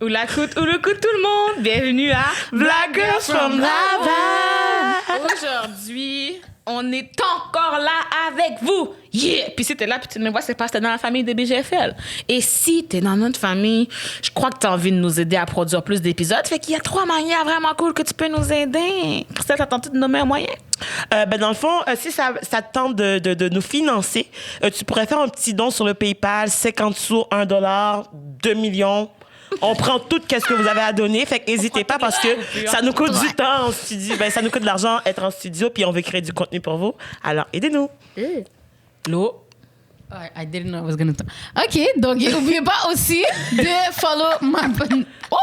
Ou la coute, ou le coup de tout le monde. Bienvenue à Black Girls from Laval. Aujourd'hui, on est encore là avec vous. Yeah! Puis si t'es là, puis tu me vois, c'est parce que t'es dans la famille de BGFL. Et si t'es dans notre famille, je crois que t'as envie de nous aider à produire plus d'épisodes. Fait qu'il y a 3 manières vraiment cool que tu peux nous aider. Christelle, t'as tenté de nommer un moyen? Dans le fond, si ça te tente de nous financer, tu pourrais faire un petit don sur le PayPal, 50 sous, $1, 2 millions. On prend tout ce que vous avez à donner. Fait que n'hésitez pas parce que ça nous coûte du temps en studio. Ben, ça nous coûte de l'argent être en studio puis on veut créer du contenu pour vous. Alors, aidez-nous. L'eau. I didn't know I was gonna talk. OK, donc n'oubliez pas aussi de follow ma... Oh!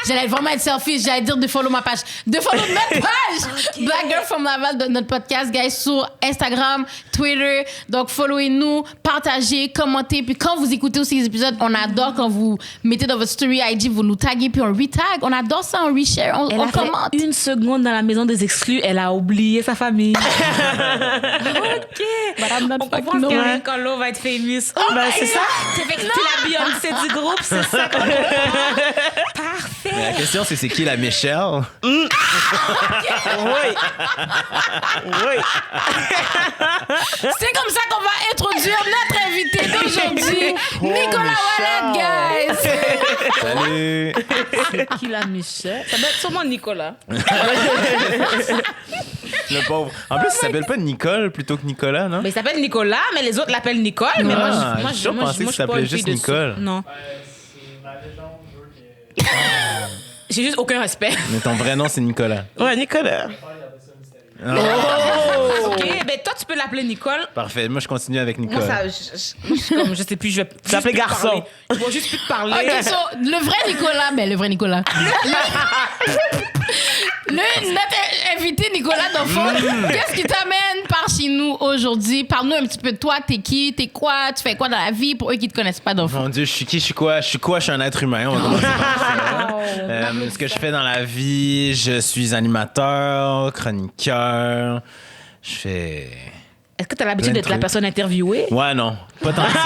J'allais vraiment être selfish. J'allais dire de follow ma page. De follow notre page! Okay. Black Girl from Laval, de notre podcast, guys, sur Instagram, Twitter. Donc, followez-nous, partagez, commentez. Puis quand vous écoutez aussi les épisodes, on adore quand vous mettez dans votre story IG, vous nous taguez, puis on retag. On adore ça, on reshare, on commente. Fait 1 seconde dans la maison des exclus, elle a oublié sa famille. OK. On comprend que quand l'eau va être famous. Oh, ben, c'est ça. C'est fait que t'es la Beyoncé du groupe, c'est ça. Parfait. Mais la question, c'est qui la Michelle? Oui. C'est comme ça qu'on va introduire notre invité d'aujourd'hui, Nicolas Wallet, guys. Salut. C'est qui la Michelle? Ça doit être sûrement Nicolas. Le pauvre. En plus, il s'appelle pas Nicole plutôt que Nicolas, non? Mais il s'appelle Nicolas, mais les autres l'appellent Nicole. Mais moi, je pensais que ça s'appelait juste Nicole. Non. J'ai juste aucun respect. Mais ton vrai nom, c'est Nicolas. Ouais, Nicolas. Oh! OK, ben toi, tu peux l'appeler Nicole. Parfait. Moi, je continue avec Nicole. Moi, je sais plus, je vais juste t'appeler plus te garçon. parler. Je vais juste plus te parler. OK, so, le vrai Nicolas. Notre invité Nicolas Donfon, qu'est-ce qui t'amène par chez nous aujourd'hui? Parle-nous un petit peu de toi. T'es qui? T'es quoi? Tu fais quoi dans la vie pour eux qui te connaissent pas, Donfon? Mon Dieu, je suis qui? Je suis quoi? Je suis un être humain. On va commencer par ça. Ce que je fais dans la vie, je suis animateur, chroniqueur. Je fais... Est-ce que tu as l'habitude d'être la personne interviewée? Ouais, non. Pas tant que ça.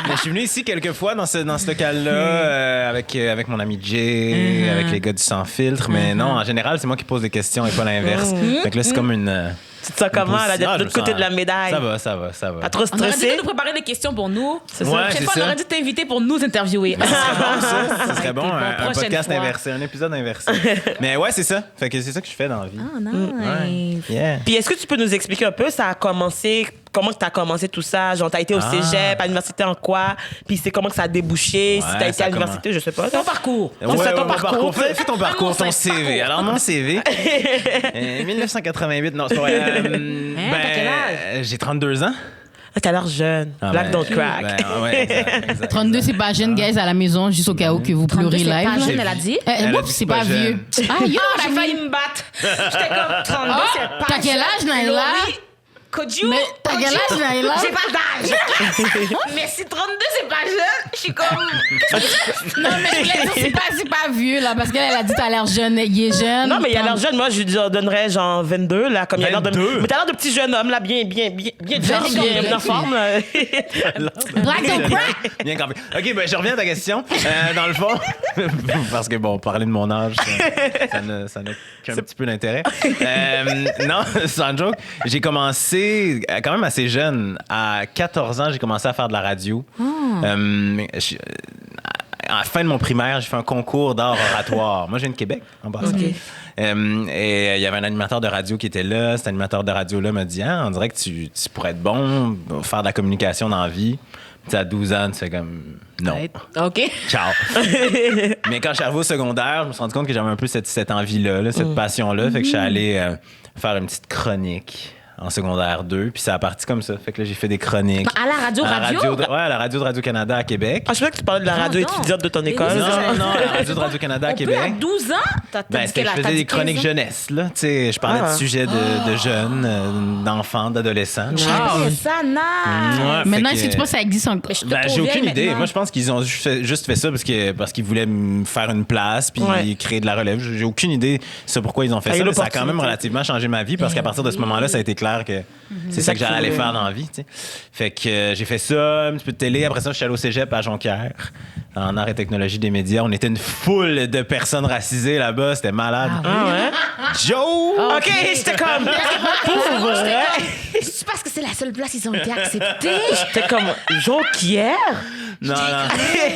Mais je suis venu ici quelques fois dans ce local-là avec mon ami Jay, avec les gars du Sans Filtre. Mais non, en général, c'est moi qui pose des questions et pas l'inverse. Fait que là, c'est comme une... Tu te sens comment, là, d'être de l'autre côté de la médaille? Ça va. Pas trop On aurait dû stressé? nous préparer des questions pour nous. C'est ça. Ouais, La prochaine c'est fois, on ça. aurait dû t'inviter pour nous interviewer. Ça serait bon, ça. Ça serait bon, Bon, un prochaine podcast fois. inversé, un épisode inversé. Mais ouais, c'est ça. Fait que c'est ça que je fais dans la vie. Oh, nice. Yeah. Puis est-ce que tu peux nous expliquer un peu, ça a commencé, comment que tu as commencé tout ça? Genre, tu as été au cégep, à l'université en quoi? Puis c'est comment que ça a débouché? Si tu as été ça à l'université, je sais pas. Ton parcours. Donc, c'est ton parcours. Fais ton parcours, Mon ton CV. Alors, mon CV. 1988, non, c'est pas vrai. t'as quel âge? J'ai 32 ans. Ah, t'as l'air jeune. Black don't crack. Ouais, exact. 32, c'est pas jeune, guys, à la maison, juste au cas où que vous pleurez C'est live. pas là. jeune, elle a dit. Elle a Oups, dit c'est pas pas vieux. jeune. Ah, yo, J'ai failli me battre. J'étais comme 32, c'est pas t'as quel âge, Naila? Laurie, could you? Mais t'as quel âge, Naila? J'ai pas d'âge. Mais si 32, c'est pas jeune, je suis comme... Non, mais je voulais dire, c'est pas vieux, là, parce qu'elle a dit t'as l'air jeune, il est jeune. Non, mais il a l'air jeune. Moi, je lui donnerais genre 22, là, comme il a l'air de... 22? Mais t'as l'air de petit jeune homme, là, bien en forme. Là. Black don't crack. Bien campé. OK, ben je reviens à ta question. Dans le fond, parce que bon, parler de mon âge, ça n'a qu'un petit peu d'intérêt. Non, sans joke, j'ai commencé quand même assez jeune. À 14 ans, j'ai commencé à faire de la radio. À la fin de mon primaire, j'ai fait un concours d'art oratoire. Moi, je viens de Québec, en passant. Okay. Et il y avait un animateur de radio qui était là. Cet animateur de radio-là m'a dit on dirait que tu pourrais être bon, faire de la communication dans la vie. Tu à 12 ans, tu fais comme non. OK. Ciao. Mais quand je suis arrivé au secondaire, je me suis rendu compte que j'avais un peu cette envie-là, cette passion-là. Fait que je suis allé faire une petite chronique en secondaire 2, puis ça a parti comme ça. Fait que là, j'ai fait des chroniques. À la radio? À la radio de Radio-Canada à Québec. Ah, je sais que tu parlais de la radio étudiante de ton école. Non, à la radio de Radio-Canada à On peut Québec. à 12 ans? Ben, je faisais des chroniques jeunesse, là. Tu sais, je parlais de sujets de jeunes, d'enfants, d'adolescents. C'est ça, nice. Ouais, Maintenant, fait est-ce que tu penses que ça existe encore? Ben, j'ai aucune idée. Moi, je pense qu'ils ont juste fait ça parce qu'ils voulaient me faire une place puis créer de la relève. J'ai aucune idée de pourquoi ils ont fait ça, mais ça a quand même relativement changé ma vie parce qu'à partir de ce moment-là, ça a été clair clair que c'est ça que j'allais aller faire dans la vie, tu sais. Fait que j'ai fait ça, un petit peu de télé. Après ça, je suis allé au cégep à Jonquière, en arts et technologie des médias. On était une foule de personnes racisées là-bas. C'était malade. Ah ouais? Joe! OK, j'étais comme... Pour vrai? C'est parce que c'est la seule place ils ont été acceptés. J'étais comme... Jonquière? Non.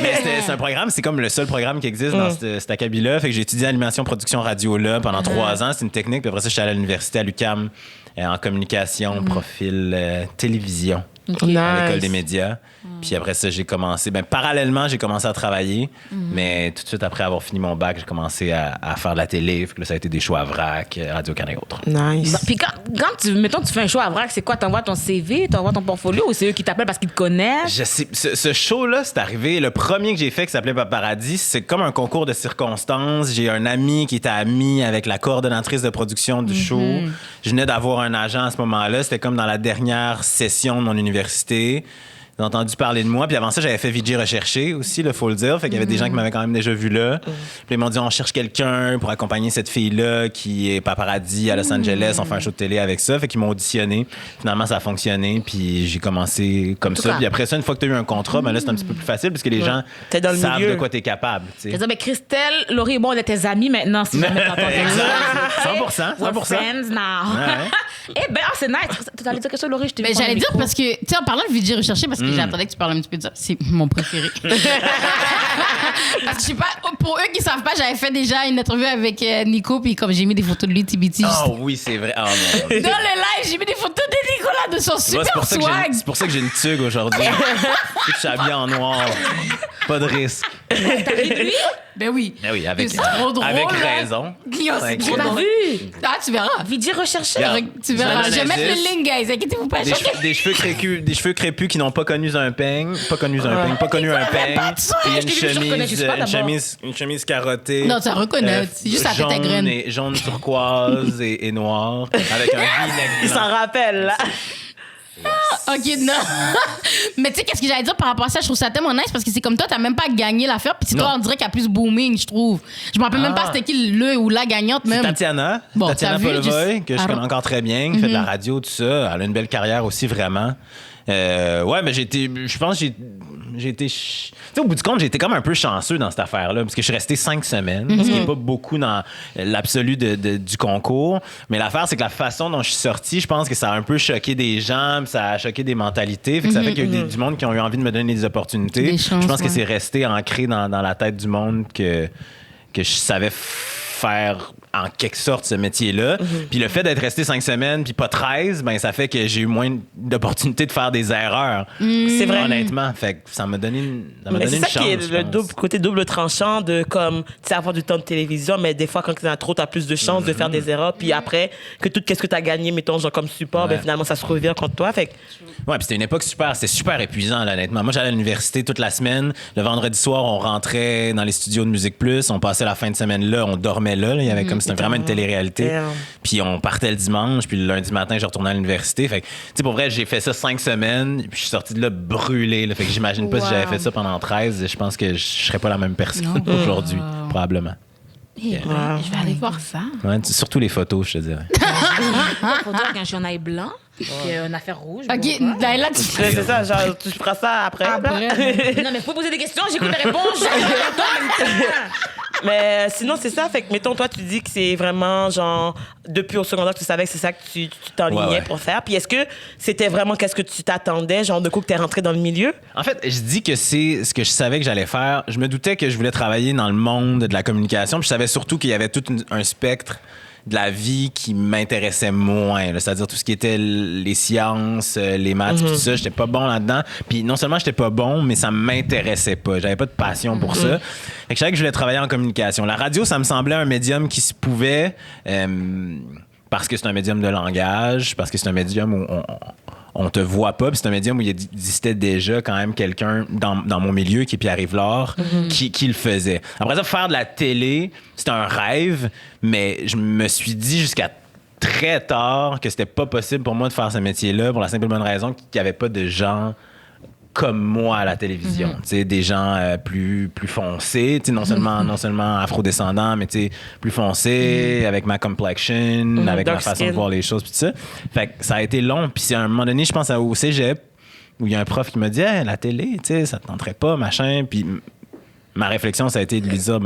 Mais c'est un programme, c'est comme le seul programme qui existe dans cet acabit-là. Fait que j'ai étudié animation, production radio là pendant 3 ans. C'est une technique. Puis après ça, je suis allé à l'université à l'UQAM en communication, profil télévision. Nice. À l'école des médias. Puis après ça, j'ai commencé... parallèlement, j'ai commencé à travailler. Mais tout de suite après avoir fini mon bac, j'ai commencé à faire de la télé. Fait que là, ça a été des shows à vrac, Radio-Can et autres. Nice. Puis quand mettons, tu fais un show à vrac, c'est quoi? T'envoies ton CV, t'envoies ton portfolio ou c'est eux qui t'appellent parce qu'ils te connaissent? Je sais, ce show-là, c'est arrivé. Le premier que j'ai fait qui s'appelait Paparazzi, c'est comme un concours de circonstances. J'ai un ami qui était ami avec la coordonnatrice de production du show. Je venais d'avoir un agent à ce moment-là. C'était comme dans la dernière session de mon université. J'ai entendu parler de moi. Puis avant ça, j'avais fait VJ Recherché aussi, il faut le dire. Fait qu'il y avait des gens qui m'avaient quand même déjà vu là. Puis ils m'ont dit, on cherche quelqu'un pour accompagner cette fille-là qui est paparazzi à Los Angeles. On fait un show de télé avec ça. Fait qu'ils m'ont auditionné. Finalement, ça a fonctionné. Puis j'ai commencé comme ça. Puis après ça, une fois que tu as eu un contrat, ben là, c'est un petit peu plus facile parce que les gens T'es dans le savent milieu. de quoi tu es capable. Tu sais. Mais Christelle, Laurie et moi, on est tes amis maintenant, si jamais t'entends Exact. 100%. We're friends now. Ouais. Eh ben, c'est nice. Tu allais dire quelque chose, Laurie? Je t'ai Mais mis j'allais le dire micro. parce que, tu sais, en parlant de vidéo recherché, parce que j'attendais que tu parles un petit peu de ça. C'est mon préféré. Parce que je sais pas, pour eux qui savent pas, j'avais fait déjà une interview avec Nico, puis comme j'ai mis des photos de lui, TBT. Oh oui, c'est vrai. Oh, non. Dans le live, j'ai mis des photos de Nicolas de son Tu vois, super swag. c'est pour ça que j'ai une tugue aujourd'hui. Je suis habillé en noir. Pas de risque. Ben oui. Ben oui, avec, C'est trop drôle, avec là. raison. Guillaume, c'est Cinq. trop J'ai pas drôle. vu. Ah, tu verras. Vidi recherché. Regarde. Tu verras. Je Je vais mettre donne un le link, guys. Inquiétez-vous pas. Des cheveux crépus qui n'ont pas connu un peigne. Pas connu un peigne. pas de ça. Et Je t'ai vu, je reconnais juste pas d'abord. une chemise carottée. Non, tu reconnais. C'est juste la tête à graines. Jaune turquoise et noir. Avec un V-neck Il s'en rappelle, là. OK, non. Mais tu sais, qu'est-ce que j'allais dire par rapport à ça? Je trouve ça tellement nice parce que c'est comme toi, t'as même pas gagné l'affaire. Puis c'est toi, Non. on dirait qu'il y a plus booming, je trouve. Je me rappelle même pas c'était qui le ou la gagnante, C'est même. Tatiana. Bon, Tatiana t'as vu, Polovoy, que je Ah connais bon. encore très bien, qui fait de la radio, tout ça. Elle a une belle carrière aussi, vraiment. Ouais, mais je pense que j'ai été... Tu sais, au bout du compte, j'ai été comme un peu chanceux dans cette affaire-là, parce que je suis resté 5 semaines, ce qui n'est pas beaucoup dans l'absolu du concours. Mais l'affaire, c'est que la façon dont je suis sorti, je pense que ça a un peu choqué des gens, puis ça a choqué des mentalités. Fait que ça fait qu'il y a eu du monde qui ont eu envie de me donner des opportunités. Des chances, Je pense que ouais. c'est resté ancré dans la tête du monde que je savais faire en quelque sorte ce métier-là. Puis le fait d'être resté 5 semaines puis pas 13, ben ça fait que j'ai eu moins d'opportunités de faire des erreurs. C'est vrai. Honnêtement, fait que ça m'a donné une Mais c'est une ça chance. qui est je le pense. côté double tranchant de comme, tu sais, avoir du temps de télévision, mais des fois, quand tu en as trop, tu as plus de chances de faire des erreurs. Puis après, que tout ce que tu as gagné, mettons, genre comme support, Ouais. ben finalement, ça se revient contre toi. Fait que, Ouais, puis c'était une époque c'était super épuisant, là, honnêtement. Moi, j'allais à l'université toute la semaine. Le vendredi soir, on rentrait dans les studios de Musique Plus. On passait la fin de semaine là, on dormait là. Il y avait comme c'était vraiment une télé-réalité. Damn. Puis on partait le dimanche, puis le lundi matin, je retournais à l'université. Fait que, tu sais, pour vrai, j'ai fait ça 5 semaines, puis je suis sorti de là brûlé. Là. Fait que j'imagine pas si j'avais fait ça pendant 13. Je pense que je serais pas la même personne aujourd'hui, probablement. Eh ben, je vais aller voir ça. Ouais, surtout les photos, je te dirais. Faut dire qu'un chandail blanc, puis une affaire rouge. OK, bon, quoi. là, tu ouais, c'est ça, genre, tu feras ça après. Non, mais faut poser des questions, j'écoute les réponses. Mais sinon, c'est ça. Fait que, mettons, toi, tu dis que c'est vraiment, genre, depuis au secondaire que tu savais que c'est ça que tu t'enlignais Ouais. pour faire. Puis est-ce que c'était vraiment qu'est-ce que tu t'attendais, genre, de coup que t'es rentré dans le milieu? En fait, je dis que c'est ce que je savais que j'allais faire. Je me doutais que je voulais travailler dans le monde de la communication. Puis je savais surtout qu'il y avait tout un spectre de la vie qui m'intéressait moins. Là. C'est-à-dire tout ce qui était les sciences, les maths, tout ça. J'étais pas bon là-dedans. Puis non seulement j'étais pas bon, mais ça m'intéressait pas. J'avais pas de passion pour ça. Fait que je savais que je voulais travailler en communication. La radio, ça me semblait un médium qui se pouvait... parce que c'est un médium de langage, parce que c'est un médium où on te voit pas, puis c'est un médium où il existait déjà quand même quelqu'un dans mon milieu, qui est Pierre-Yves Lard, qui le faisait. Après ça, faire de la télé, c'était un rêve, mais je me suis dit jusqu'à très tard que c'était pas possible pour moi de faire ce métier-là, pour la simple et bonne raison qu'il n'y avait pas de gens comme moi à la télévision. Tu sais, des gens plus foncés, tu sais, non seulement afrodescendants, mais tu sais, plus foncés, avec ma complexion, avec ma façon de voir les choses, puis tout ça. Fait que ça a été long. Puis à un moment donné, je pense au cégep, où il y a un prof qui m'a dit hey, la télé, tu sais, ça te tenterait pas, machin. Puis ma réflexion, ça a été de lui dire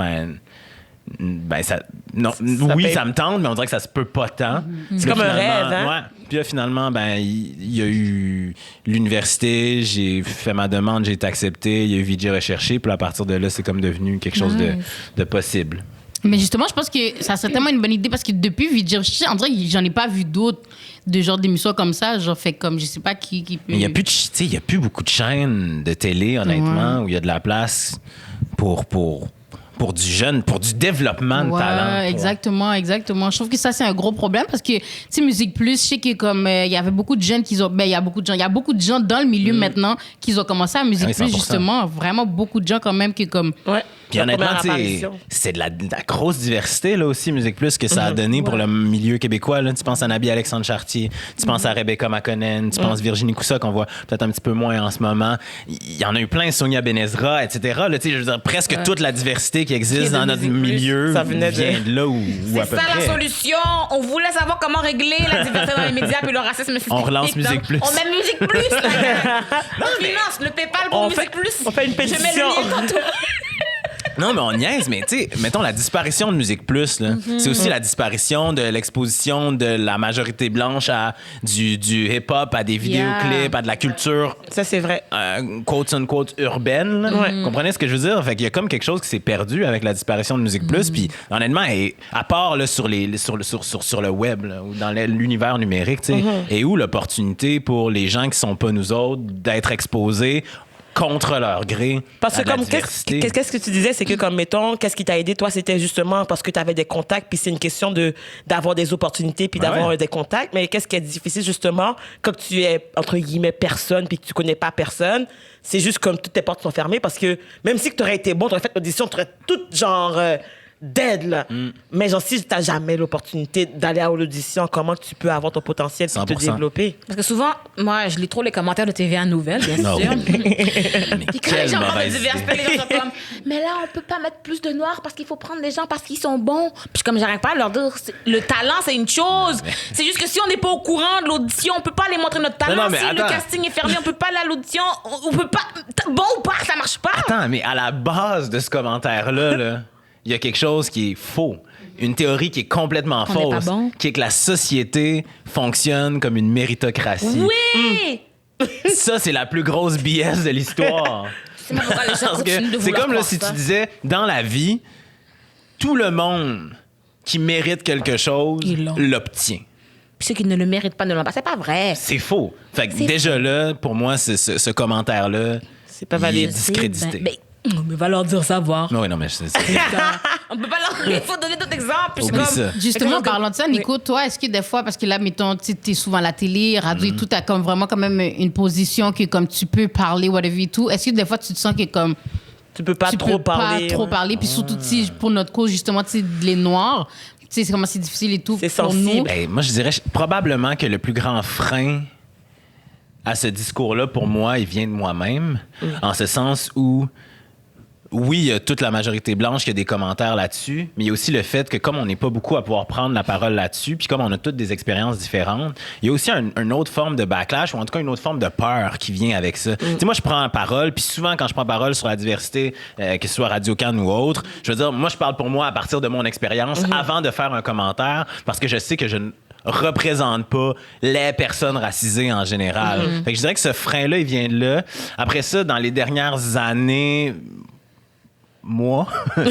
ça, non, ça me tente, mais on dirait que ça se peut pas tant. C'est comme un rêve, hein? Ouais. Puis là, finalement, il y a eu l'université, j'ai fait ma demande, j'ai été accepté, il y a eu VJ Recherché, puis à partir de là, c'est comme devenu quelque chose de possible. Mais justement, je pense que ça serait tellement une bonne idée parce que depuis VJ Recherché, on dirait que j'en ai pas vu d'autres de genre d'émissions comme ça, genre fait comme je sais pas qui peut. Mais il y a plus beaucoup de chaînes de télé, honnêtement, où il y a de la place pour du développement de talent. Exactement. Je trouve que ça, c'est un gros problème parce que, tu sais, Musique Plus, je sais que comme il y avait beaucoup de jeunes qui ont... Ben, il y a beaucoup de gens dans le milieu maintenant qui ont commencé à Musique Plus, justement. Vraiment beaucoup de gens quand même qui comme... Ouais. Puis honnêtement, c'est de la grosse diversité, là aussi, Musique Plus, que ça a donné pour le milieu québécois. Là. Tu penses à Nabi Alexandre Chartier, tu penses à Rebecca McConnell, tu penses Virginie Coussa, qu'on voit peut-être un petit peu moins en ce moment. Il y en a eu plein, Sonia Benezra, etc. Là, je veux dire, presque toute la diversité qui existe dans notre milieu ça vient de là où à peu près. C'est ça la solution. On voulait savoir comment régler la diversité dans les médias puis le racisme systémique. On relance Musique Plus. On met Musique Plus, là. On finance le PayPal pour Musique Plus. On fait une pétition. Je mets le lien tantôt. Non, mais on niaise, mais tu sais, mettons la disparition de Musique Plus, là, c'est aussi la disparition de l'exposition de la majorité blanche à du hip-hop, à des vidéoclips, à de la culture. Ça, c'est vrai. Quote unquote urbaine. Comprenez ce que je veux dire? Fait qu'il y a comme quelque chose qui s'est perdu avec la disparition de Musique Plus. Puis honnêtement, à part là, sur le web là, ou dans l'univers numérique, tu sais, et où l'opportunité pour les gens qui sont pas nous autres d'être exposés contre leur gré. Parce que comme qu'est-ce que tu disais, c'est que comme mettons, qu'est-ce qui t'a aidé toi, c'était justement parce que tu avais des contacts, puis c'est une question d'avoir des opportunités puis d'avoir des contacts. Mais qu'est-ce qui est difficile justement quand tu es entre guillemets personne puis que tu connais pas personne, c'est juste comme toutes tes portes sont fermées parce que même si tu aurais été bon, tu aurais fait l'audition, tu aurais tout genre d'aide là. Mais genre si t'as jamais l'opportunité d'aller à l'audition, comment tu peux avoir ton potentiel et te développer? Parce que souvent, moi, je lis trop les commentaires de TVA Nouvelles, bien sûr. Puis quand les gens parlent de diversité, les gens sont comme, mais là, on peut pas mettre plus de noirs parce qu'il faut prendre les gens parce qu'ils sont bons. Puis comme j'arrête pas à leur dire, le talent, c'est une chose. C'est juste que si on n'est pas au courant de l'audition, on peut pas aller montrer notre talent. Si le casting est fermé, on peut pas aller à l'audition. On peut pas... Bon ou pas, ça marche pas. Attends, mais à la base de ce commentaire-là, là, il y a quelque chose qui est faux. Une théorie qui est complètement fausse, qui est que la société fonctionne comme une méritocratie. Oui! Ça, c'est la plus grosse BS de l'histoire. C'est comme là, si tu disais, dans la vie, tout le monde qui mérite quelque chose l'obtient. Puis ceux qui ne le méritent pas ne l'ont pas. C'est pas vrai. C'est faux. Fait que déjà là, pour moi, ce commentaire-là, c'est pas valide. Il est discrédité. Mais va leur dire savoir. Oui, non, mais c'est on peut pas leur... Il faut donner d'autres exemples. Justement, parlant de ça, Nico, toi, est-ce que des fois, parce que là, mettons, tu es souvent à la télé, radio et tout, t'as comme vraiment quand même une position que comme tu peux parler, whatever et tout. Est-ce que des fois, tu te sens que comme... Tu peux pas trop parler. Puis surtout, pour notre cause, justement, tu sais, les Noirs, tu sais, c'est comment c'est difficile et tout. C'est sensible. Moi, je dirais probablement que le plus grand frein à ce discours-là, pour moi, il vient de moi-même, en ce sens où... Oui, il y a toute la majorité blanche qui a des commentaires là-dessus, mais il y a aussi le fait que comme on n'est pas beaucoup à pouvoir prendre la parole là-dessus, puis comme on a toutes des expériences différentes, il y a aussi une autre forme de backlash, ou en tout cas une autre forme de peur qui vient avec ça. Tu sais, moi, je prends la parole, puis souvent, quand je prends parole sur la diversité, que ce soit Radio-Can ou autre, je veux dire, moi, je parle pour moi à partir de mon expérience avant de faire un commentaire, parce que je sais que je ne représente pas les personnes racisées en général. Fait que je dirais que ce frein-là, il vient de là. Après ça, dans les dernières années... Moi, je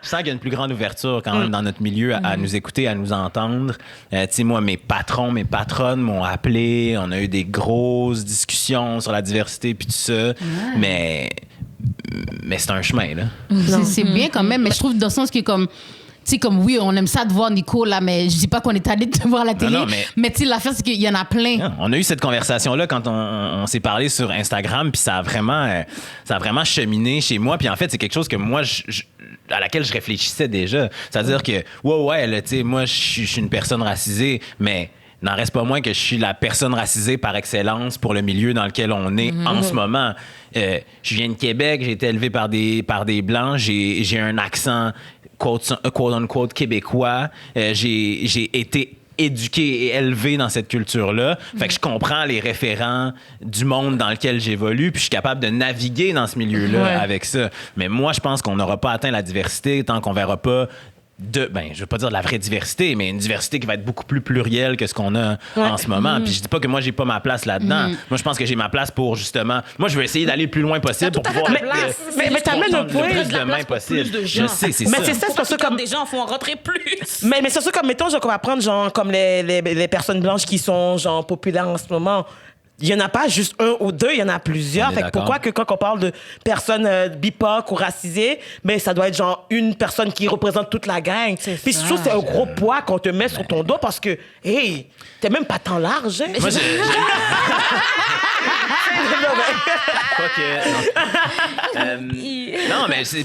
sens qu'il y a une plus grande ouverture quand même dans notre milieu à nous écouter, à nous entendre. Tu sais, moi, mes patrons, mes patronnes m'ont appelé. On a eu des grosses discussions sur la diversité puis tout ça. Mais c'est un chemin, là. C'est bien quand même, mais je trouve dans le sens que comme... Tu sais, comme oui, on aime ça de voir Nico, là, mais je dis pas qu'on est allé te voir à la télé. Non, mais tu sais, l'affaire, c'est qu'il y en a plein. Non, on a eu cette conversation-là quand on s'est parlé sur Instagram, puis ça a vraiment cheminé chez moi. Puis en fait, c'est quelque chose que moi, à laquelle je réfléchissais déjà. C'est-à-dire que, ouais, là, tu sais, moi, je suis une personne racisée, mais n'en reste pas moins que je suis la personne racisée par excellence pour le milieu dans lequel on est en ce moment. Je viens de Québec, j'ai été élevé par des Blancs, j'ai un accent quote-unquote québécois, j'ai été éduqué et élevé dans cette culture-là. Fait que je comprends les référents du monde dans lequel j'évolue, puis je suis capable de naviguer dans ce milieu-là avec ça. Mais moi, je pense qu'on n'aura pas atteint la diversité tant qu'on verra pas je veux pas dire de la vraie diversité, mais une diversité qui va être beaucoup plus plurielle que ce qu'on a en ce moment. Puis je dis pas que moi, j'ai pas ma place là-dedans. Moi, je pense que j'ai ma place pour, justement... Moi, je vais essayer d'aller le plus loin possible pour pouvoir... Mais t'amènes un point. Le plus de main possible. Je sais, c'est ça. Mais c'est ça, c'est pour ça comme... Des gens font rentrer plus. Mais c'est ça, comme, mettons, genre, qu'on va prendre, genre, comme les personnes blanches qui sont, genre, populaires en ce moment. Il y en a pas juste un ou deux, il y en a plusieurs. Fait que pourquoi que quand on parle de personnes BIPOC ou racisées, mais ça doit être genre une personne qui représente toute la gang. Puis je trouve que c'est un gros poids qu'on te met sur ton dos parce que, hey, t'es même pas tant large. Hein? Moi, non, mais c'est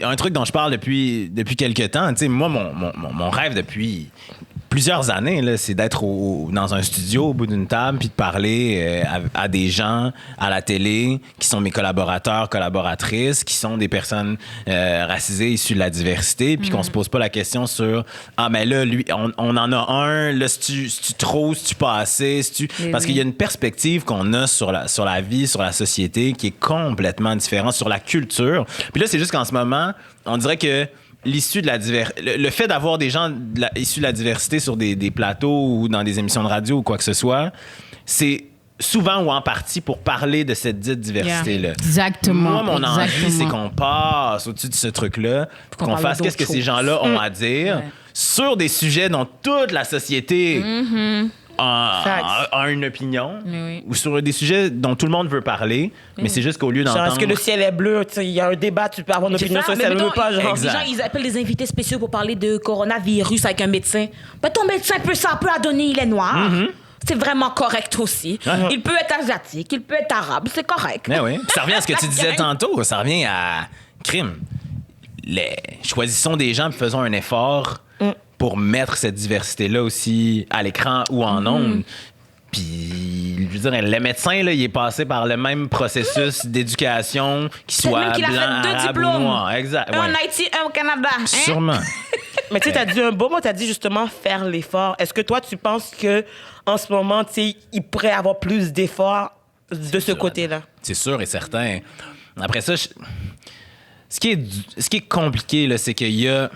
un truc dont je parle depuis quelques temps. Tu sais, moi, mon rêve depuis plusieurs années, là, c'est d'être dans un studio au bout d'une table puis de parler à des gens à la télé qui sont mes collaborateurs, collaboratrices, qui sont des personnes racisées issues de la diversité, puis qu'on se pose pas la question sur mais là, lui, on en a un, là, c'est-tu trop, c'est-tu pas assez, parce qu'il y a une perspective qu'on a sur la vie, sur la société qui est complètement différente, sur la culture. Puis là, c'est juste qu'en ce moment, on dirait que l'issue de le fait d'avoir des gens issus de la diversité sur des plateaux ou dans des émissions de radio ou quoi que ce soit, c'est souvent ou en partie pour parler de cette dite diversité-là. Exactement. Moi, mon envie, c'est qu'on passe au-dessus de ce truc-là, qu'on fasse qu'est-ce que ces gens-là ont à dire sur des sujets dont toute la société a une opinion, ou sur des sujets dont tout le monde veut parler, mais c'est juste qu'au lieu d'entendre... Est-ce que le ciel est bleu? Il y a un débat, tu peux avoir une opinion sur le ciel bleu, pas genre... Les gens, ils appellent des invités spéciaux pour parler de coronavirus avec un médecin. Ben, ton médecin peut à donner, il est noir. C'est vraiment correct aussi. Il peut être asiatique, il peut être arabe, c'est correct. Mais oui. Ça revient à ce que tu disais tantôt, ça revient à crime. Choisissons des gens et faisons un effort pour mettre cette diversité-là aussi à l'écran ou en ondes. Puis, je veux dire, le médecin, là, il est passé par le même processus d'éducation, qu'il soit qu'il a blanc, fait 2 arabe diplômes. ou noir. Exact. Un en Haïti, un au Canada. Hein? Sûrement. Mais tu sais, t'as dit un beau mot, t'as dit justement faire l'effort. Est-ce que toi, tu penses que en ce moment, tu sais, il pourrait avoir plus d'efforts de ce côté-là? C'est sûr et certain. Après ça, ce qui est compliqué, là, c'est qu'il y a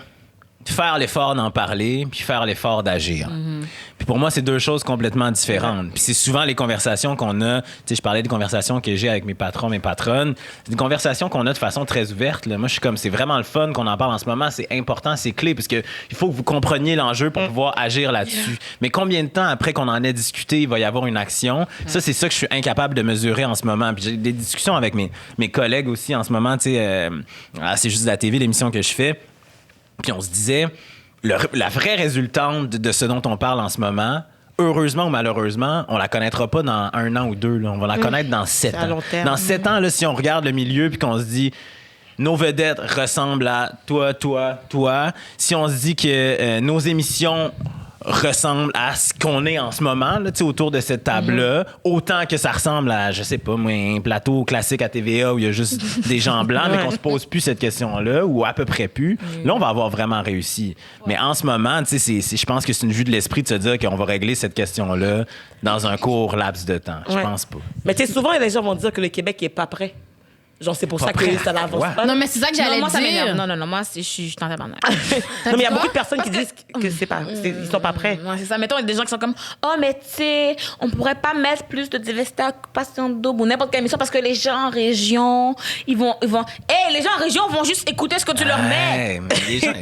faire l'effort d'en parler, puis faire l'effort d'agir. Puis pour moi, c'est deux choses complètement différentes. Puis c'est souvent les conversations qu'on a. Tu sais, je parlais des conversations que j'ai avec mes patrons, mes patronnes. C'est des conversations qu'on a de façon très ouverte. Là. Moi, je suis comme, c'est vraiment le fun qu'on en parle en ce moment. C'est important, c'est clé, parce que il faut que vous compreniez l'enjeu pour pouvoir agir là-dessus. Mais combien de temps après qu'on en ait discuté, il va y avoir une action? Ça, c'est ça que je suis incapable de mesurer en ce moment. Puis j'ai des discussions avec mes collègues aussi en ce moment. Tu sais, c'est juste la TV, l'émission que je fais. Puis on se disait, la vraie résultante de ce dont on parle en ce moment, heureusement ou malheureusement, on la connaîtra pas dans 1 an ou 2. Là. On va la connaître dans 7 ans. Dans 7 ans, là, si on regarde le milieu puis qu'on se dit, nos vedettes ressemblent à toi. Si on se dit que nos émissions ressemblent à ce qu'on est en ce moment, là, autour de cette table-là, autant que ça ressemble à, je sais pas, moi, un plateau classique à TVA où il y a juste des gens blancs, mais qu'on se pose plus cette question-là, ou à peu près plus, là, on va avoir vraiment réussi. Mais en ce moment, je pense que c'est une vue de l'esprit de se dire qu'on va régler cette question-là dans un court laps de temps. Je pense pas. Mais tu sais, souvent, les gens vont dire que le Québec n'est pas prêt. Genre, c'est pour ça que ça n'avance pas. Non, mais c'est ça que j'allais moi, ça dire. m'énerve. Non, moi, je suis en tabarnak. Non, mais il y a beaucoup de personnes qui disent que c'est pas, ils sont pas prêts. Ouais, c'est ça. Mettons, il y a des gens qui sont comme, oh, mais tu sais, on pourrait pas mettre plus de diversité à Occupation Double ou n'importe quelle émission parce que les gens en région, ils vont. Hey, les gens en région vont juste écouter ce que tu leur mets. Mais les gens,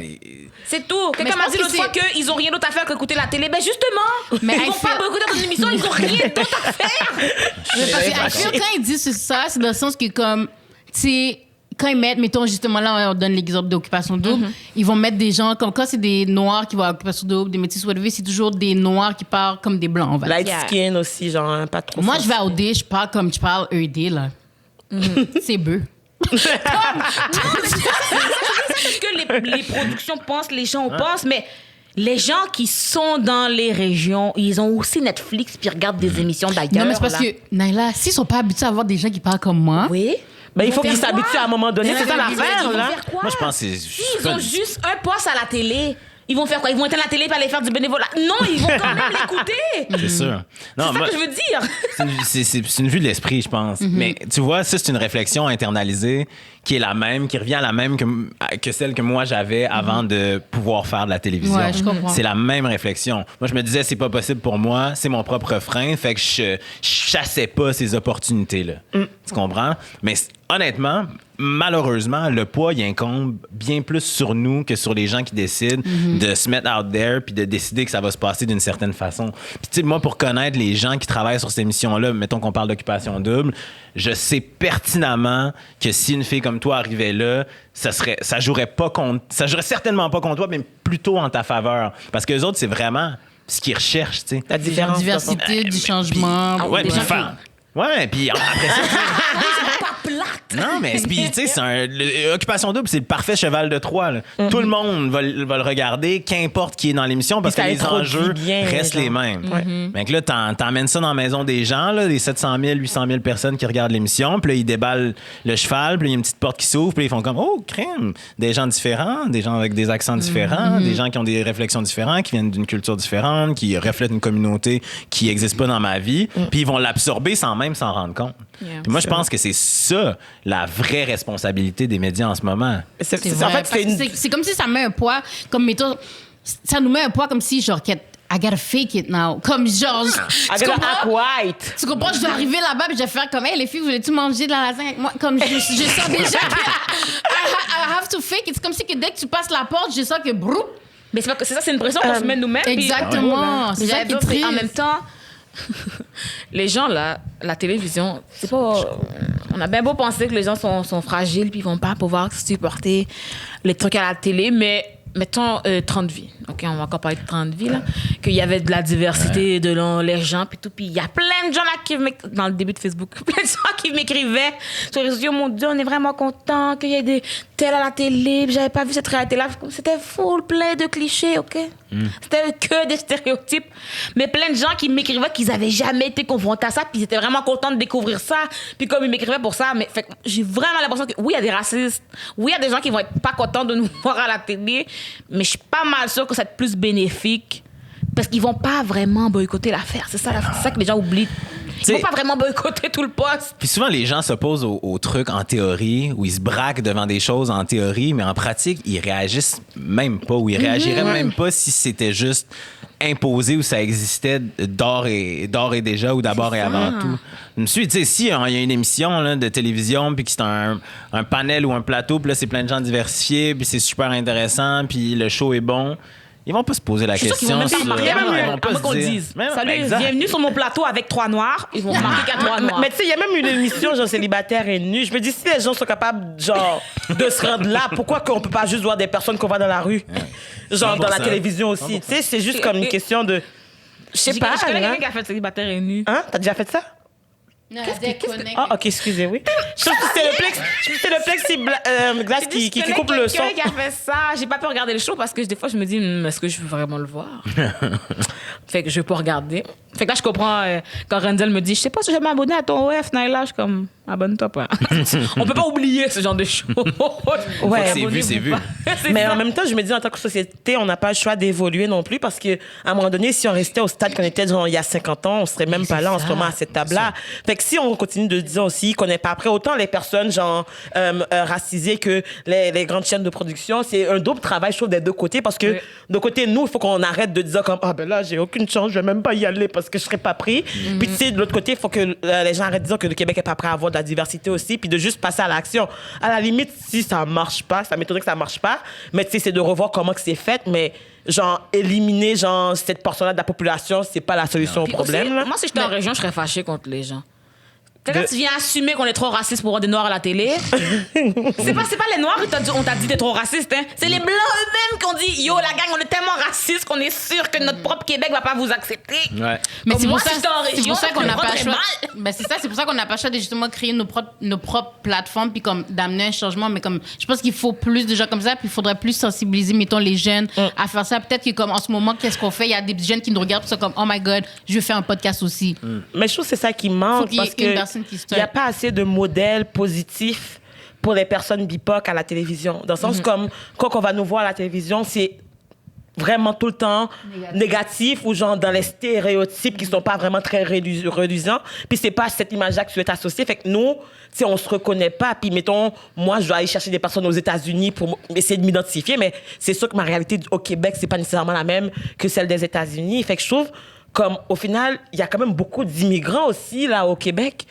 c'est tout. Quelqu'un m'a dit l'autre fois qu'ils ont rien d'autre à faire qu'écouter la télé. Ben justement, mais ils vont pas écouter dans une émission, ils ont rien d'autre à faire. Parce que quand ils disent ça, c'est dans le sens que comme, tu sais, quand ils mettent, mettons justement là, on donne l'exemple d'Occupation Double, ils vont mettre des gens, comme quand c'est des Noirs qui vont à Occupation Double, des métis soulevés, c'est toujours des Noirs qui parlent comme des Blancs, on va dire. Light skin aussi, genre, hein, pas trop. Moi, je vais à OD, je parle comme tu parles ED, là. C'est beau. C'est ce que les productions pensent, les gens pensent, mais les gens qui sont dans les régions, ils ont aussi Netflix puis regardent des émissions d'ailleurs. Non, mais c'est parce là. que, Naila, s'ils sont pas habitués à avoir des gens qui parlent comme moi, Oui. Ben, il faut Ils vont qu'ils faire s'habituent quoi? à un moment donné. Mais C'est ça ils vont l'affaire, là. faire quoi? Moi, je pense que c'est. S'ils ont juste un poste à la télé, ils vont faire quoi? Ils vont éteindre la télé et aller faire du bénévolat? Non, ils vont quand même l'écouter. C'est sûr. C'est ça que je veux dire. C'est une vue de l'esprit, je pense. Mais tu vois, ça, c'est une réflexion internalisée qui est la même, qui revient à la même que celle que moi j'avais avant de pouvoir faire de la télévision. Ouais, je comprends. C'est la même réflexion. Moi, je me disais, c'est pas possible pour moi, c'est mon propre frein, fait que je chassais pas ces opportunités-là. Tu comprends? Mais honnêtement, malheureusement, le poids, il incombe bien plus sur nous que sur les gens qui décident de se mettre out there puis de décider que ça va se passer d'une certaine façon. Puis, tu sais, moi, pour connaître les gens qui travaillent sur cette émission-là, mettons qu'on parle d'Occupation Double, je sais pertinemment que si une fille comme toi arrivait là, ça jouerait certainement pas contre toi, mais plutôt en ta faveur. Parce que les autres, c'est vraiment ce qu'ils recherchent, tu sais. La différence. diversité, du changement. Ouais, des puis gens qui- faire. Ouais, puis après ça. Pas plate. Non, mais tu sais, Occupation Double, c'est le parfait cheval de Troie. Là. Tout le monde va le regarder, qu'importe qui est dans l'émission, parce que Puis les ça introduit enjeux bien, restent genre. les mêmes. Ouais. Donc là, t'emmènes ça dans la maison des gens, là, les 700 000, 800 000 personnes qui regardent l'émission, puis là, ils déballent le cheval, puis là, il y a une petite porte qui s'ouvre, puis là, ils font comme, oh, crème! Des gens différents, des gens avec des accents différents, des gens qui ont des réflexions différentes, qui viennent d'une culture différente, qui reflètent une communauté qui n'existe pas dans ma vie, puis ils vont l'absorber sans même s'en rendre compte. Yeah. Puis moi, je pense que c'est ça, la vraie responsabilité des médias en ce moment. C'est En vrai, fait, parce c'est que une. c'est comme si ça met un poids, comme mettons, ça nous met un poids comme si, genre, I gotta fake it now. Comme genre, I tu gotta comprends? act white. Tu comprends? Je vais arriver là-bas et je vais faire comme, hey, les filles, voulez-tu manger de la lasagne avec moi? Comme, je sens déjà que I have to fake it. C'est comme si que dès que tu passes la porte, je sens que brou. Mais c'est pas que c'est ça, c'est une pression qu'on se met nous-mêmes. puis- Exactement. C'est ça J'allais qui est dire, c'est en triste. même temps, les gens là, la télévision, c'est pas. On a bien beau penser que les gens sont fragiles puis ils vont pas pouvoir supporter les trucs à la télé, mais mettons 30 vies. OK, on va encore parler de 30 vies là, qu'il y avait de la diversité de les gens puis tout, puis il y a plein de gens là dans le début de Facebook, plein de gens qui m'écrivaient sur les réseaux sociaux, mon Dieu, on est vraiment content qu'il y ait des tels à la télé, puis j'avais pas vu cette réalité là, c'était full plein de clichés, OK? C'était que des stéréotypes, mais plein de gens qui m'écrivaient qu'ils avaient jamais été confrontés à ça, puis ils étaient vraiment contents de découvrir ça, puis comme ils m'écrivaient pour ça, mais fait que j'ai vraiment l'impression que oui, il y a des racistes, oui, il y a des gens qui vont être pas contents de nous voir à la télé, mais je suis pas mal sûre que ça va être plus bénéfique parce qu'ils vont pas vraiment boycotter l'affaire. C'est ça que les gens oublient. Ils vont pas vraiment boycotter tout le poste. Puis souvent, les gens s'opposent au truc en théorie, où ils se braquent devant des choses en théorie, mais en pratique, ils réagissent même pas, ou ils réagiraient même pas si c'était juste imposé ou ça existait d'or et déjà ou d'abord et avant tout. Je me suis dit, tu sais, si il y a une émission là, de télévision, puis que c'est un panel ou un plateau, puis là, c'est plein de gens diversifiés, puis c'est super intéressant, puis le show est bon, ils vont pas se poser la Je suis sûre qu'ils question. vont même pas remarquer Ils avant vont pas avant se qu'on le dire- dise. Mais non, Salut, exact. bienvenue sur mon plateau avec 3 noirs. Ils vont remarquer 4 noirs noirs. Mais tu sais, il y a même une émission, genre, célibataire et nu. Je me dis, si les gens sont capables, genre, de se rendre là, pourquoi qu'on peut pas juste voir des personnes qu'on voit dans la rue? Genre, dans la 100%. télévision aussi. Tu sais, c'est juste comme une question de. Je sais pas. Je connais hein? quelqu'un qui a fait célibataire et nu. Hein? T'as déjà fait ça? Non, Ah, ok, excusez, oui. Je trouve que c'est le plexiglas qui coupe le son. Quelqu'un qui a fait ça. J'ai pas pu regarder le show parce que des fois, je me dis, est-ce que je veux vraiment le voir? Fait que je veux pas regarder. Fait que là, je comprends quand Renzel me dit, je sais pas si je vais m'abonner à ton OF, Naila. Je suis comme, abonne-toi pas. On peut pas oublier ce genre de show. Ouais, c'est vu, c'est vu. Mais en même temps, je me dis, en tant que société, on n'a pas le choix d'évoluer non plus parce qu'à un moment donné, si on restait au stade qu'on était genre, il y a 50 ans, on serait même pas là en ce moment à cette table-là. Fait que si on continue de dire aussi qu'on n'est pas prêt, autant les personnes genre racisées que les grandes chaînes de production, c'est un double travail, je trouve, des deux côtés parce que Oui. de côté, nous, il faut qu'on arrête de dire comme, ah ben là, j'ai aucune chance, je vais même pas y aller parce que je serais pas pris. Puis tu sais, de l'autre côté, il faut que les gens arrêtent de dire que le Québec est pas prêt à avoir de la diversité aussi, puis de juste passer à l'action. À la limite, si ça marche pas, ça m'étonnerait que ça marche pas, mais tu sais, c'est de revoir comment que c'est fait, mais genre, éliminer genre cette portion-là de la population, c'est pas la solution au Puis problème. aussi, là. moi, si j'étais en région, je serais fâchée contre les gens. Quand tu viens assumer qu'on est trop raciste pour voir des Noirs à la télé, c'est pas les Noirs qui on t'a dit t'es trop raciste, hein. C'est les Blancs eux-mêmes qui ont dit yo, la gang, on est tellement raciste qu'on est sûr que notre propre Québec va pas vous accepter. Ouais. Mais Comme c'est moi, pour ça, si j'étais en c'est région, pour ça qu'on je n'a me pas le prendrais choix. mal. Ben c'est ça, c'est pour ça qu'on n'a pas le choix de justement créer nos propres plateformes puis comme d'amener un changement. Mais comme je pense qu'il faut plus de gens comme ça, puis il faudrait plus sensibiliser, mettons, les jeunes à faire ça. Peut-être que comme en ce moment, qu'est-ce qu'on fait? Il y a des jeunes qui nous regardent puis sont comme oh my god, je vais faire un podcast aussi. Mais je trouve que c'est ça qui manque Faut qu'il y ait parce une que personne qui il start. n'y a pas assez de modèles positifs pour les personnes BIPOC à la télévision. Dans le sens comme quand on va nous voir à la télévision, c'est vraiment tout le temps négatif ou genre dans les stéréotypes qui sont pas vraiment très réduisants. Puis c'est pas cette image-là que tu es associé. Fait que nous, tu sais, on se reconnaît pas. Puis mettons, moi, je dois aller chercher des personnes aux États-Unis pour essayer de m'identifier. Mais c'est sûr que ma réalité au Québec, c'est pas nécessairement la même que celle des États-Unis. Fait que je trouve comme au final, il y a quand même beaucoup d'immigrants aussi là au Québec.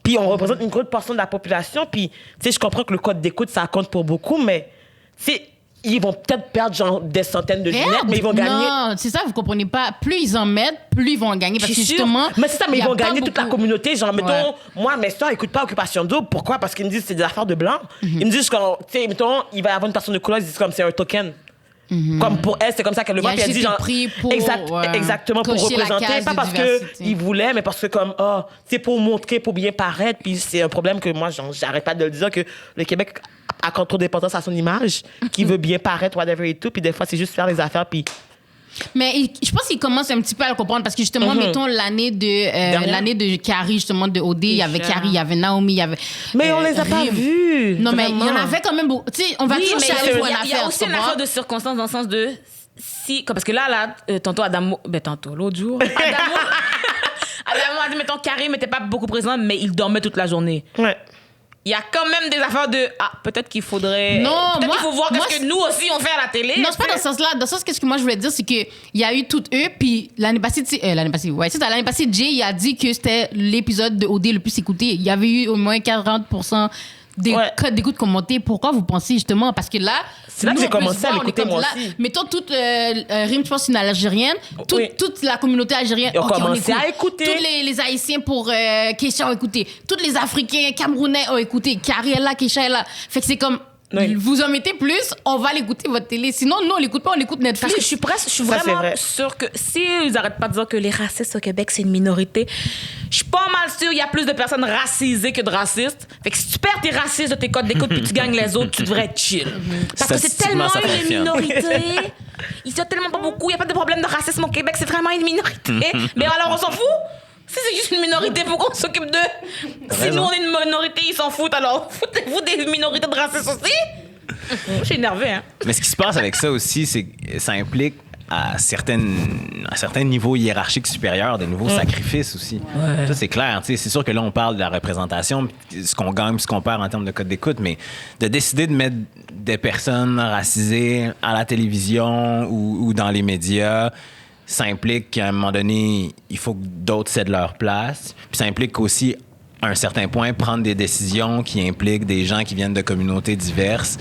Puis on représente une grande portion de la population. Puis tu sais, je comprends que le code d'écoute, ça compte pour beaucoup, mais tu sais, ils vont peut-être perdre genre des centaines de lunettes, mais ils vont gagner. Non, c'est ça, vous comprenez pas. Plus ils en mettent, plus ils vont en gagner. Parce que Je suis sûre. justement. Mais c'est ça, mais il y ils a vont pas gagner toute la beaucoup. communauté. Genre, mettons, Ouais. moi, mes soeurs n'écoutent pas Occupation Double. Pourquoi? Parce qu'ils me disent que c'est des affaires de blancs. Ils me disent, tu sais, mettons, il va y avoir une personne de couleur, ils disent comme c'est un token. Comme pour elle, c'est comme ça qu'elle le Il y a voit. Puis elle juste dit, été genre, pris pour, exactement, pour cocher la représenter. case Pas de parce diversité. qu'ils voulaient, mais parce que, comme, c'est pour montrer, pour bien paraître. Puis c'est un problème que moi, genre, j'arrête pas de le dire, que le Québec accorde trop d'importance à son image, qui veut bien paraître, whatever et tout. Puis des fois, c'est juste faire les affaires. Puis Mais je pense qu'il commence un petit peu à le comprendre parce que justement, mettons l'année de Carrie, justement, de OD, il y avait Carrie, il y avait Naomi, il y avait. mais on les a pas Rim. vus. Non, mais il y en vraiment. avait quand même beaucoup. Tu sais, on va Oui, toujours mais chialer pour une il y a affaire. aussi tu une comprends? affaire de circonstance dans le sens de si parce que là tantôt Adamo l'autre jour Adamo a dit mettons Karim n'était pas beaucoup présent mais il dormait toute la journée. Ouais. Il y a quand même des affaires de peut-être qu'il faudrait Non, peut-être moi- qu'il faut voir moi, qu'est-ce que nous aussi on fait à la télé. Non, c'est pas dans ce sens-là. Dans ce sens, qu'est-ce que moi je voulais dire, c'est qu'il y a eu toutes eux, puis l'année passée, Jay, il a dit que c'était l'épisode de OD le plus écouté. Il y avait eu au moins 40% des Ouais. codes d'écoute commentés. Pourquoi vous pensez justement? Parce que là, C'est là que nous, j'ai on peut commencé se à voir, on est l'écouter, comme moi là. aussi. Mettons toute Rim, je pense, une Algérienne. Oui. Toute la communauté algérienne. Ils ont OK, on commencé écoute. à écouter. Tous les Haïtiens pour Kesha ont écouté. Tous les Africains, Camerounais ont écouté. Carrie est là, Kesha est là. Fait que c'est comme. Oui. Vous en mettez plus, on va l'écouter votre télé. Sinon, nous, on l'écoute pas, on écoute Netflix. Parce que je suis Ça, c'est vraiment vrai. sûre que s'ils arrêtent pas de dire que les racistes au Québec, c'est une minorité, je suis pas mal sûre qu'il y a plus de personnes racisées que de racistes. Fait que si tu perds tes racistes de tes codes d'écoute puis tu gagnes les autres, tu devrais être chill. Parce que c'est Statistiquement, tellement ça une fonctionne. minorité. Ils sont tellement pas beaucoup. Il n'y a pas de problème de racisme au Québec. C'est vraiment une minorité. Mais alors, on s'en fout. Si c'est juste une minorité, pourquoi on s'occupe d'eux? Si raison. nous, on est une minorité, ils s'en foutent. Alors, foutez-vous des minorités de racistes aussi? Je suis énervée, hein. Mais ce qui se passe avec ça aussi, c'est que ça implique à certains niveaux hiérarchiques supérieurs de nouveaux sacrifices aussi. Ça, c'est clair. Tu sais, c'est sûr que là, on parle de la représentation, puis ce qu'on gagne, puis ce qu'on perd en termes de code d'écoute, mais de décider de mettre des personnes racisées à la télévision ou dans les médias, ça implique qu'à un moment donné, il faut que d'autres cèdent leur place. Puis ça implique aussi, à un certain point, prendre des décisions qui impliquent des gens qui viennent de communautés diverses.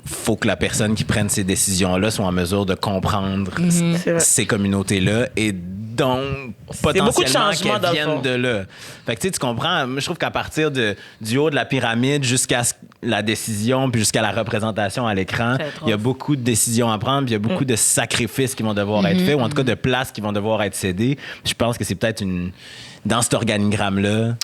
Faut que la personne qui prenne ces décisions-là soit en mesure de comprendre C'est vrai. ces communautés-là et donc beaucoup de potentiellement changements, dans qu'elles le fond. viennent de là. Fait que tu comprends, moi, je trouve qu'à partir du haut de la pyramide jusqu'à la décision puis jusqu'à la représentation à l'écran, il y a beaucoup de décisions à prendre puis il y a beaucoup de sacrifices qui vont devoir être faits ou en tout cas de places qui vont devoir être cédées. Puis je pense que c'est peut-être dans cet organigramme-là.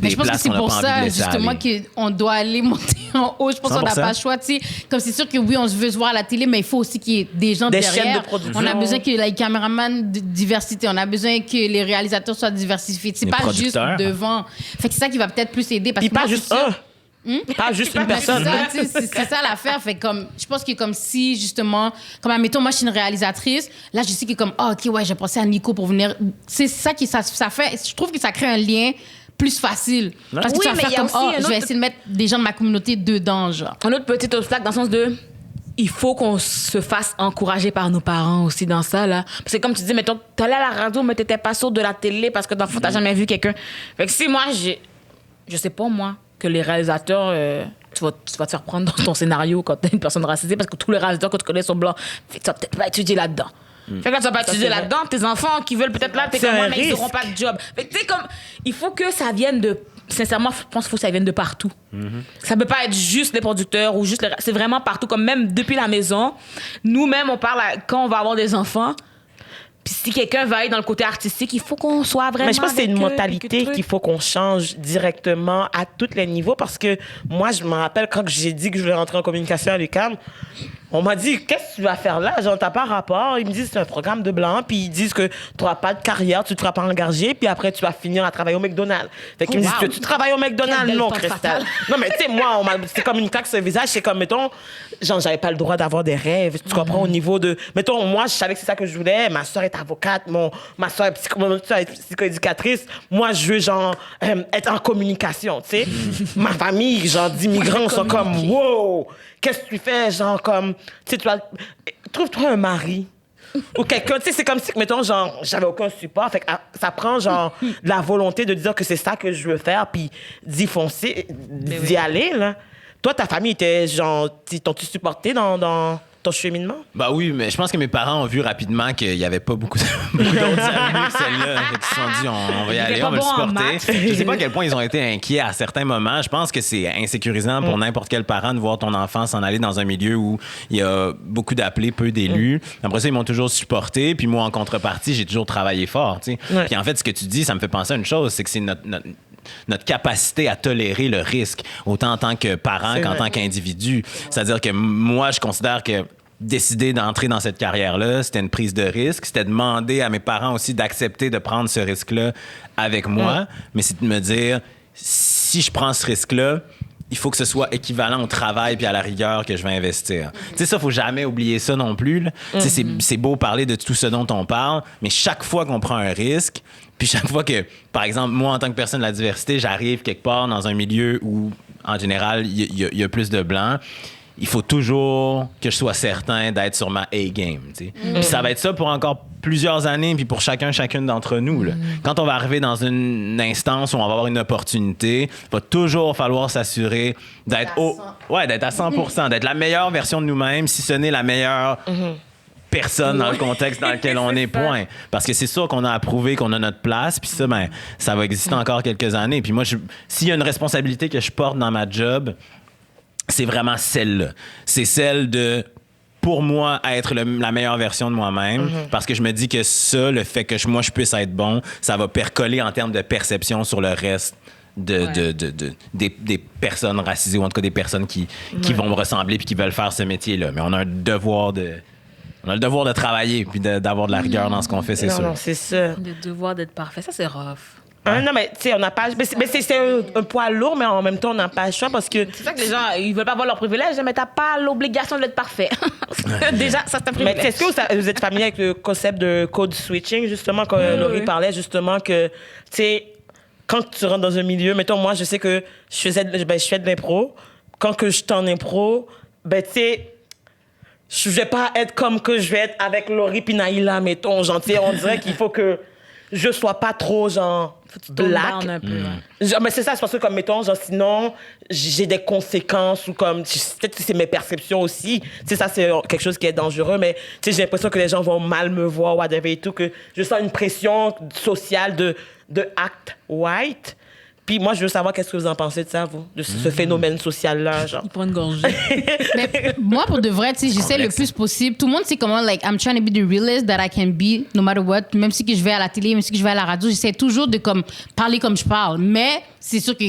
Mais je pense que places c'est qu'on a pour pas envie ça, de laisser justement, aller. qu'on doit aller monter en haut. Je pense qu'on n'a 100%. pas le choix, tu sais. Comme c'est sûr que oui, on veut se voir à la télé, mais il faut aussi qu'il y ait des gens Des derrière. chaînes de production. On a besoin que les caméramans de diversité, on a besoin que les réalisateurs soient diversifiés. C'est Les pas juste producteurs. devant. Fait que c'est ça qui va peut-être plus aider. Parce Puis que moi, pas je juste suis sûre- un. Pas juste une c'est personne. ça, tu sais, c'est ça l'affaire. Fait comme, je pense que comme si, justement, comme admettons, moi, je suis une réalisatrice. Là, je sais que comme, OK, ouais, j'ai pensé à Nico pour venir. C'est ça qui, ça fait, je trouve que ça crée un lien plus facile. Parce que Oui, tu vas mais faire il y a comme, aussi oh, un je vais autre- essayer de mettre des gens de ma communauté dedans, genre. Un autre petit obstacle dans le sens de il faut qu'on se fasse encourager par nos parents aussi dans ça là parce que comme tu dis mettons t'allais à la radio mais t'étais pas sûr de la télé parce que dans le fond t'as jamais vu quelqu'un. Fait que si moi je sais pas moi que les réalisateurs tu vas te faire prendre dans ton scénario quand t'es une personne racisée parce que tous les réalisateurs que tu connais sont blancs. Fait que tu vas peut-être pas étudier là-dedans. Fait que là, tu vas pas étudier c'est vrai. là-dedans. Tes enfants qui veulent peut-être là, t'es C'est comme un moi, mais ils risque. n'auront pas de job. Fait que tu sais, comme, il faut que ça vienne de. Sincèrement, je pense qu'il faut que ça vienne de partout. Ça peut pas être juste les producteurs ou juste c'est vraiment partout. Comme même depuis la maison, nous-mêmes, on parle quand on va avoir des enfants. Puis si quelqu'un va aller dans le côté artistique, il faut qu'on soit vraiment. Mais je pense que c'est une avec eux, mentalité puis que qu'il faut qu'on change directement à tous les niveaux parce que moi, je me rappelle quand j'ai dit que je voulais rentrer en communication à l'UQAM, on m'a dit, qu'est-ce que tu vas faire là? Genre, t'as pas rapport. Ils me disent, c'est un programme de blanc. Puis ils disent que tu n'auras pas de carrière, tu ne te feras pas engager. Puis après, tu vas finir à travailler au McDonald's. Fait qu'ils me disent, wow. tu travailles au Quelle McDonald's? belle Non, pente Cristal. fatale. Non, mais tu sais, moi, c'est comme une claque sur le visage. C'est comme, mettons, genre, j'avais pas le droit d'avoir des rêves. Tu comprends, au niveau de. Mettons, moi, je savais que c'est ça que je voulais. Ma soeur est avocate. Ma soeur est psychoéducatrice. Moi, je veux, genre, être en communication, tu sais. Ma famille, genre, d'immigrants sont comme, wow, qu'est-ce que tu fais? Genre, comme, tu sais, trouve-toi un mari. Ou quelqu'un, tu sais, c'est comme si, mettons, genre, j'avais aucun support. Fait que ça prend, genre, de la volonté de dire que c'est ça que je veux faire, puis d'y foncer, d'y aller, là. Toi, ta famille était, genre, t'ont-tu supporté dans ton cheminement? Bah oui, mais je pense que mes parents ont vu rapidement qu'il n'y avait pas beaucoup d'autres avenues que celle-là. Ils se sont dit, on va y aller, pas on va le bon en supporter. maths. Je sais pas à quel point ils ont été inquiets à certains moments. Je pense que c'est insécurisant pour n'importe quel parent de voir ton enfant s'en aller dans un milieu où il y a beaucoup d'appelés, peu d'élus. Après ça, ils m'ont toujours supporté. Puis moi, en contrepartie, j'ai toujours travaillé fort. Tu sais. Ouais. Puis en fait, ce que tu dis, ça me fait penser à une chose, c'est que c'est notre capacité à tolérer le risque, autant en tant que parent C'est qu'en vrai. tant qu'individu. C'est-à-dire que moi, je considère que décider d'entrer dans cette carrière-là, c'était une prise de risque. C'était demander à mes parents aussi d'accepter de prendre ce risque-là avec moi. Mais c'est de me dire, si je prends ce risque-là, il faut que ce soit équivalent au travail puis à la rigueur que je vais investir. Tu sais, ça, faut jamais oublier ça non plus, là. Tu sais, c'est beau parler de tout ce dont on parle, mais chaque fois qu'on prend un risque, puis chaque fois que, par exemple, moi, en tant que personne de la diversité, j'arrive quelque part dans un milieu où, en général, il y a plus de blancs, il faut toujours que je sois certain d'être sur ma A-game. Tu sais. Puis ça va être ça pour encore plusieurs années, puis pour chacune d'entre nous. Là. Quand on va arriver dans une instance où on va avoir une opportunité, il va toujours falloir s'assurer d'être d'être à 100%, d'être la meilleure version de nous-mêmes, si ce n'est la meilleure personne dans le contexte dans lequel on est, point. Parce que c'est sûr qu'on a approuvé qu'on a notre place, puis ça, ben, ça va exister encore quelques années. Puis moi, s'il y a une responsabilité que je porte dans ma job, c'est vraiment celle-là. C'est celle de, pour moi, être la meilleure version de moi-même. Parce que je me dis que ça, le fait que moi, je puisse être bon, ça va percoler en termes de perception sur le reste des personnes racisées, ou en tout cas des personnes qui vont me ressembler puis qui veulent faire ce métier-là. Mais on a le devoir de travailler puis d'avoir de la rigueur dans ce qu'on fait, c'est sûr. Non, c'est ça. Le devoir d'être parfait, ça, c'est rough. Non, mais tu sais, on n'a pas. Mais c'est un poids lourd, mais en même temps, on n'a pas le choix parce que. C'est ça que les gens, ils veulent pas avoir leur privilège, mais t'as pas l'obligation d'être parfait. Déjà, ça, c'est un Mais privilège. est-ce que vous êtes familier avec le concept de code switching, justement, quand Laurie parlait, justement, que, tu sais, quand tu rentres dans un milieu, mettons, moi, je sais que je fais de l'impro. Quand que je suis en impro, ben, tu sais, je vais pas être comme que je vais être avec Laurie puis Naïla, mettons, genre, tu sais, on dirait qu'il faut que je sois pas trop, genre, black. Down un peu, ouais. Genre, mais c'est ça, c'est parce que, comme, mettons, genre, sinon, j'ai des conséquences ou comme, peut-être que c'est mes perceptions aussi. Tu sais, ça, c'est quelque chose qui est dangereux, mais, tu sais, j'ai l'impression que les gens vont mal me voir, whatever et tout, que je sens une pression sociale de act white. Puis moi, je veux savoir qu'est-ce que vous en pensez de ça, vous, de ce phénomène social-là, genre. Pour une gorgée. Mais moi, pour de vrai, tu sais, j'essaie le plus possible. Tout le monde sait comment, like, I'm trying to be the realest that I can be, no matter what. Même si que je vais à la télé, même si que je vais à la radio, j'essaie toujours de, comme, parler comme je parle. Mais c'est sûr que,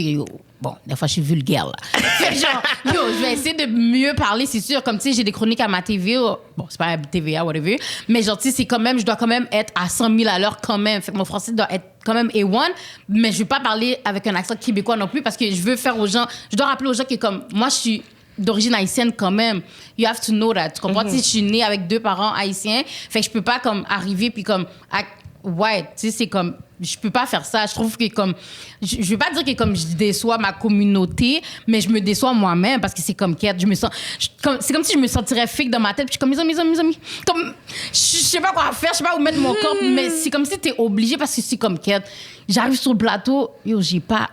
bon, des fois, je suis vulgaire, là. Fait que genre, je vais essayer de mieux parler, c'est sûr. Comme, tu sais, j'ai des chroniques à ma TV. Bon, c'est pas TVA, whatever. Mais genre, tu sais, c'est quand même, je dois quand même être à 100 000 à l'heure quand même. Fait que mon français doit être quand même A1. Mais je vais pas parler avec un accent québécois non plus parce que je veux faire aux gens, je dois rappeler aux gens que, comme, moi, je suis d'origine haïtienne quand même. You have to know that. Tu comprends? Tu sais, je suis née avec 2 parents haïtiens. Fait que je peux pas, comme, arriver puis, comme, ouais, tu sais, c'est comme, je peux pas faire ça. Je trouve que, comme, je veux pas dire que, comme, je déçois ma communauté, mais je me déçois moi-même parce que c'est comme quête. Je me sens, c'est comme si je me sentirais fake dans ma tête. Puis je suis comme, mes amis. Comme, je sais pas quoi faire, je sais pas où mettre mon corps, mais c'est comme si t'es obligé parce que c'est comme quête. J'arrive sur le plateau, j'ai pas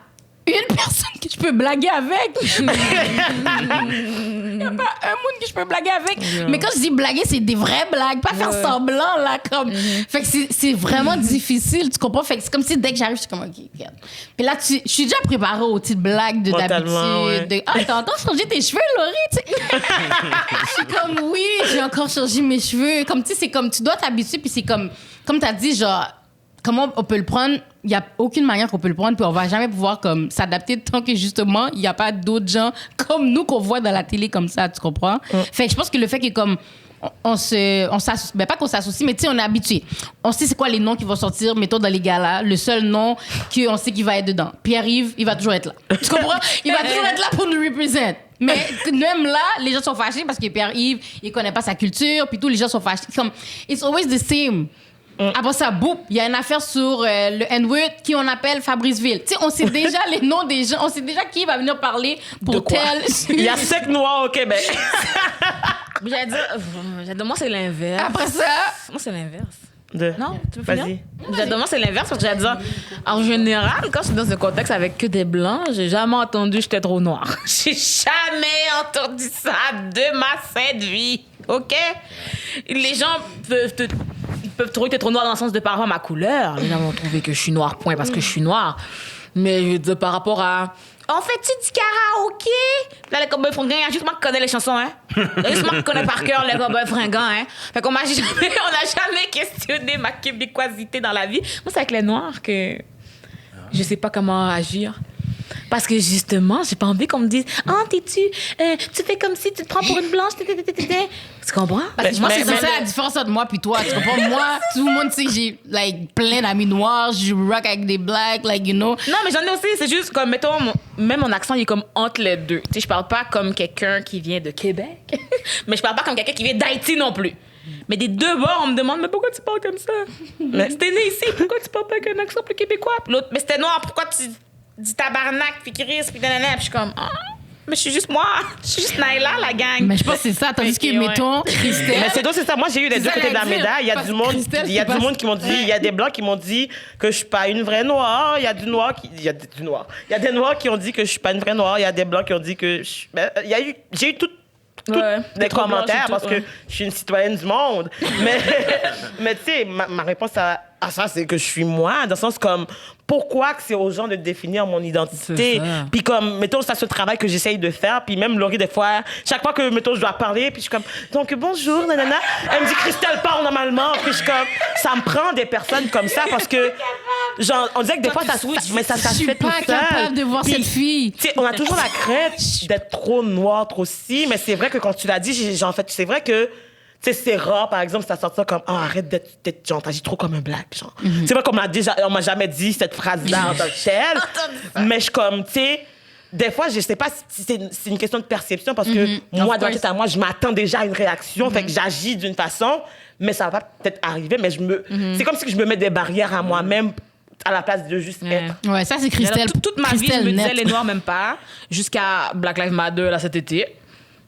une personne que je peux blaguer avec. a pas un monde que je peux blaguer avec. Mais quand je dis blaguer, c'est des vraies blagues, pas faire semblant, là, comme. Fait que c'est vraiment difficile, tu comprends? Fait que c'est comme si dès que j'arrive, je suis comme, OK, regarde. Puis là, je suis déjà préparée aux petites blagues de d'habitude. Ouais. T'as encore changé tes cheveux, Laurie? Tu sais? Je suis comme, oui, j'ai encore changé mes cheveux. Comme, tu sais, c'est comme, tu dois t'habituer, puis c'est comme t'as dit, genre, comment on peut le prendre? Il n'y a aucune manière qu'on peut le prendre, puis on va jamais pouvoir comme s'adapter tant que justement, il n'y a pas d'autres gens comme nous qu'on voit dans la télé comme ça, tu comprends? Fait que je pense que le fait que comme on s'associe, ben pas qu'on s'associe, mais tu sais, on est habitué. On sait c'est quoi les noms qui vont sortir, mettons, dans les galas. Le seul nom qu'on sait qu'il va être dedans. Pierre-Yves, il va toujours être là. Tu comprends? Il va toujours être là pour nous représenter. Mais même là, les gens sont fâchés parce que Pierre-Yves, il connaît pas sa culture, puis tous les gens sont fâchés. Comme, it's always the same. Après ça, boum, il y a une affaire sur le N-word qui on appelle Fabriceville. Tu sais, on sait déjà les noms des gens, on sait déjà qui va venir parler pour tel. Il y a 5 noirs au Québec. J'allais dire, moi, c'est l'inverse. Après ça, moi, c'est l'inverse. Non, tu veux finir? Vas-y. Moi, c'est l'inverse parce que j'allais dire, en général, quand je suis dans un contexte avec que des blancs, j'ai jamais entendu j'étais trop noire. J'ai jamais entendu ça de ma sainte vie. OK? Les gens peuvent trouver que t'es trop noire dans le sens de par rapport à ma couleur. Les gens vont trouver que je suis noire, point, parce que je suis noire. Mais je veux dire, par rapport à... On fait-tu du karaoké? Là, les cowboys fringants, il y a juste moi qui connais les chansons, hein? Il y a juste moi qui connais par cœur les cowboys fringants, hein? Fait qu'on n'a jamais questionné ma québécoisité dans la vie. Moi, c'est avec les noirs que je sais pas comment agir. Parce que justement, j'ai pas envie qu'on me dise « Ah, tu fais comme si tu te prends pour une blanche. » Tu comprends? Parce que moi, c'est ça la différence entre moi puis toi. Tu comprends? Moi, tout le monde sait que j'ai like, plein d'amis noirs, je rock avec des blacks, like, you know. Non, mais j'en ai aussi. C'est juste comme, mettons, même mon accent, il est comme entre les deux. Tu sais, je parle pas comme quelqu'un qui vient de Québec, mais je parle pas comme quelqu'un qui vient d'Haïti non plus. Mais des deux bords, on me demande, mais pourquoi tu parles comme ça? Mais c'était né ici, pourquoi tu parles pas avec un accent plus québécois? Puis l'autre, mais c'était noir, pourquoi tu dis tabarnak, puis Chris, puis nanana? Puis je suis comme, mais je suis juste moi. Je suis juste Naila, la gang. Mais je pense que c'est ça. Tandis que, mettons, Christelle. Mais c'est ça. Moi, j'ai eu les deux côtés de la médaille. Il y a du monde qui m'ont dit, il y a des blancs qui m'ont dit que je suis pas une vraie noire. Il y a des noirs qui ont dit que je suis pas une vraie noire. Il y a des blancs qui ont dit que j'ai eu tous les commentaires parce que je suis une citoyenne du monde. Mais tu sais, ma réponse à ça, c'est que je suis moi, dans le sens comme, pourquoi que c'est aux gens de définir mon identité? Puis comme, mettons, c'est ce travail que j'essaye de faire. Puis même Laurie, des fois, chaque fois que, mettons, je dois parler, puis je suis comme, donc bonjour, nanana. Elle me dit, Christelle, parle normalement. Puis je suis comme, ça me prend des personnes comme ça parce que, genre, on dirait que des fois, ça se fait tout seul. Je suis pas capable de voir cette fille. Tu sais, on a toujours la crainte d'être trop noire, trop si, mais c'est vrai que quand tu l'as dit, en fait, c'est vrai que, tu sais, c'est rare, par exemple, ça sort ça comme « Ah, arrête d'être genre, t'agis trop comme un black, genre. C'est vrai qu'on on m'a jamais dit cette phrase-là en tant que telle, mais je comme, tu sais, des fois, je sais pas si c'est une question de perception, parce que moi, dans la tête à moi, je m'attends déjà à une réaction, fait que j'agis d'une façon, mais ça va peut-être arriver, mais c'est comme si je me mets des barrières à moi-même à la place de juste être. Ouais, ça, c'est Christelle. Alors, toute ma vie, je me disais les noirs, même pas, jusqu'à Black Lives Matter, là, cet été.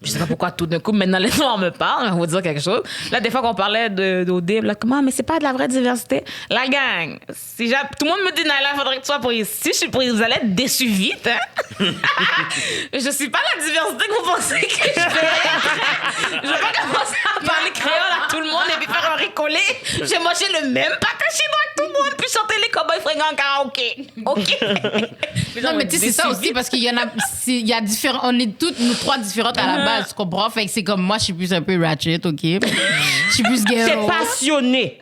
Je sais pas pourquoi tout d'un coup, maintenant les noirs me parlent, on va dire quelque chose. Là, des fois qu'on parlait d'OD, là, comment, mais c'est pas de la vraie diversité. La gang, tout le monde me dit, Naila, il faudrait que tu sois pour ici. Je suis pour vous allez être déçus vite, hein. Je suis pas la diversité que vous pensez que je fais. Je vais pas commencer à parler créole à tout le monde et puis faire un ricolé. J'ai mangé le même pâté chinois que tout le monde puis chanter les cowboys fringants en karaoké. OK? Non, mais tu sais, c'est ça aussi, parce qu'il y en a, il y a différents, on est toutes, nous trois différentes à la base. Tu comprends? Fait que c'est comme moi, je suis plus un peu ratchet, OK? Je suis plus ghetto. C'est passionné.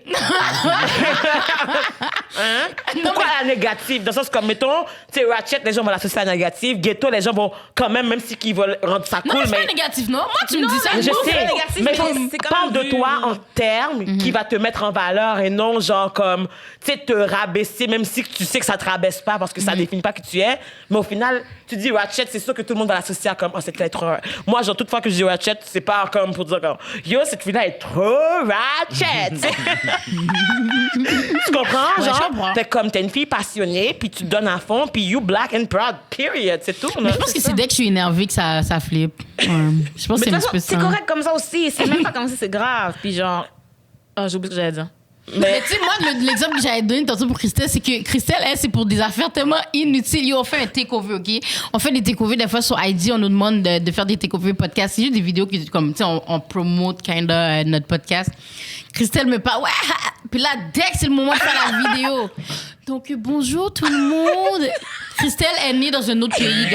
Pourquoi la négative? Dans le sens comme, mettons, tu sais, ratchet, les gens vont l'associer à la négative. Ghetto, les gens vont quand même si qu'ils veulent rendre ça cool. Non, c'est pas négatif, non? Moi, tu me dis ça. Je sais. Mais parle de toi en termes qui va te mettre en valeur et non genre comme, tu sais, te rabaisser, même si tu sais que ça te rabaisse pas parce que ça définit pas qui tu es. Mais au final, tu dis ratchet, c'est sûr que tout le monde va l'associer à comme, oh, cette lettre. Moi, genre, toute fois que je dis ratchet, c'est pas comme pour dire comme, yo, cette fille-là est trop ratchet. Tu comprends? Ouais, genre, je comprends. t'es comme, t'es une fille passionnée, puis tu te donnes à fond, puis you black and proud, period. C'est tout. Mais je pense que c'est dès que je suis énervée que ça flippe. Ouais. Je pense que c'est un petit peu ça. C'est correct comme ça aussi. C'est même pas comme si c'est grave. Puis genre, j'ai oublié ce que j'allais dire. Mais tu sais, moi, l'exemple que j'avais donné tantôt pour Christelle, c'est que Christelle, elle, c'est pour des affaires tellement inutiles. Yo, on fait un takeover, OK? On fait des takeovers, des fois, sur IG, on nous demande de faire des takeovers podcasts. C'est juste des vidéos qui, comme, tu sais, on promote kinda notre podcast. Christelle me parle, ouais, puis là, dès que c'est le moment de faire la vidéo. Donc, bonjour tout le monde. Christelle est née dans un autre pays.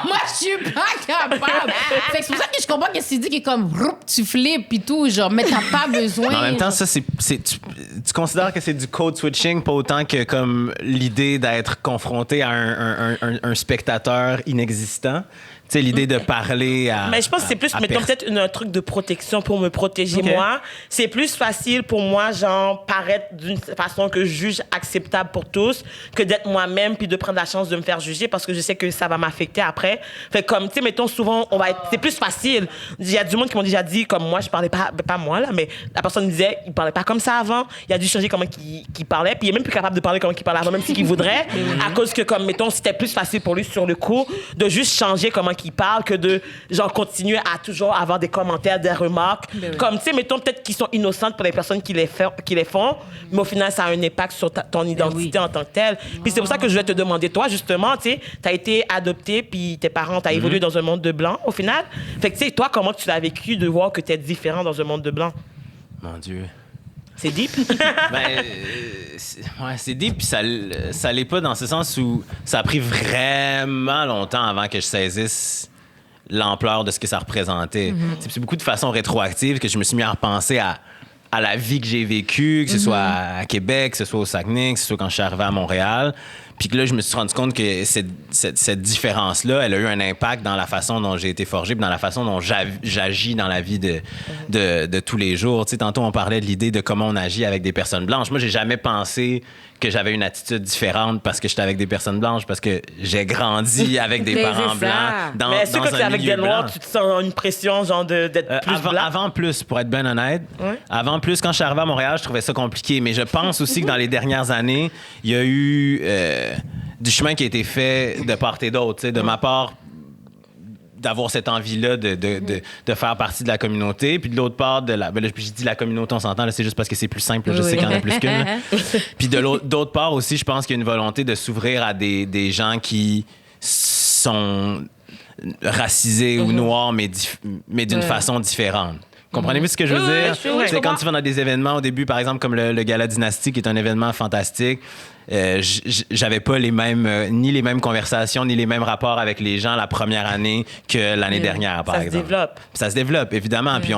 Moi, je suis pas capable. Fait que c'est pour ça que je comprends que c'est dit qu'il est comme, tu flippes et tout, genre, mais t'as pas besoin. Mais en même temps, ça, tu considères que c'est du code switching, pas autant que comme l'idée d'être confronté à un spectateur inexistant. Tu sais, l'idée de parler à. Mais je pense que c'est plus, mettons, peut-être un truc de protection pour me protéger, moi. C'est plus facile pour moi, genre, paraître d'une façon que je juge acceptable pour tous, que d'être moi-même puis de prendre la chance de me faire juger parce que je sais que ça va m'affecter après. Fait que, comme, tu sais, mettons, souvent, c'est plus facile. Il y a du monde qui m'ont déjà dit, comme moi, je parlais pas moi, là, mais la personne me disait, il parlait pas comme ça avant. Il a dû changer comment il parlait, puis il est même plus capable de parler comme il parlait avant, même s'il voudrait, à cause que, comme, mettons, c'était plus facile pour lui sur le coup de juste changer comment qui parle que de genre continuer à toujours avoir des commentaires, des remarques. Comme, tu sais, mettons peut-être qu'ils sont innocentes pour les personnes qui les font, mais au final, ça a un impact sur ton identité en tant que telle. Puis c'est pour ça que je voulais te demander, toi, justement, tu sais, t'as été adopté, puis tes parents, t'as évolué dans un monde de blanc, au final. Fait que, tu sais, toi, comment tu l'as vécu de voir que t'es différent dans un monde de blanc? Mon Dieu. C'est deep? C'est deep, puis ça l'est pas dans ce sens où ça a pris vraiment longtemps avant que je saisisse l'ampleur de ce que ça représentait. C'est beaucoup de façon rétroactive que je me suis mis à repenser à la vie que j'ai vécue, que ce soit à Québec, que ce soit au Saguenay, que ce soit quand je suis arrivé à Montréal. Puis que là, je me suis rendu compte que cette différence-là, elle a eu un impact dans la façon dont j'ai été forgé, puis dans la façon dont j'agis dans la vie de tous les jours. Tu sais, tantôt, on parlait de l'idée de comment on agit avec des personnes blanches. Moi, j'ai jamais pensé que j'avais une attitude différente parce que j'étais avec des personnes blanches, parce que j'ai grandi avec des parents blancs dans mais est-ce que dans quand t'es un avec milieu des noirs, blanc. tu te sens une pression, genre, d'être plus blanc? Avant plus, pour être bien honnête. Avant plus, quand je suis arrivé à Montréal, je trouvais ça compliqué. Mais je pense aussi que dans les dernières années, il y a eu du chemin qui a été fait de part et d'autre. Tu sais, de ma part, d'avoir cette envie-là de faire partie de la communauté. Puis de l'autre part, ben là, j'ai dit la communauté, on s'entend, là, c'est juste parce que c'est plus simple. Là, je sais qu'il y en a plus qu'une. Là. Puis d'autre part aussi, je pense qu'il y a une volonté de s'ouvrir à des gens qui sont racisés ou noirs, mais d'une façon différente. Comprenez-vous ce que je veux dire? C'est quand tu vas dans des événements au début, par exemple, comme le Gala Dynastie, qui est un événement fantastique, j'avais pas ni les mêmes conversations, ni les mêmes rapports avec les gens la première année que l'année dernière, par exemple. Ça se développe, évidemment. Puis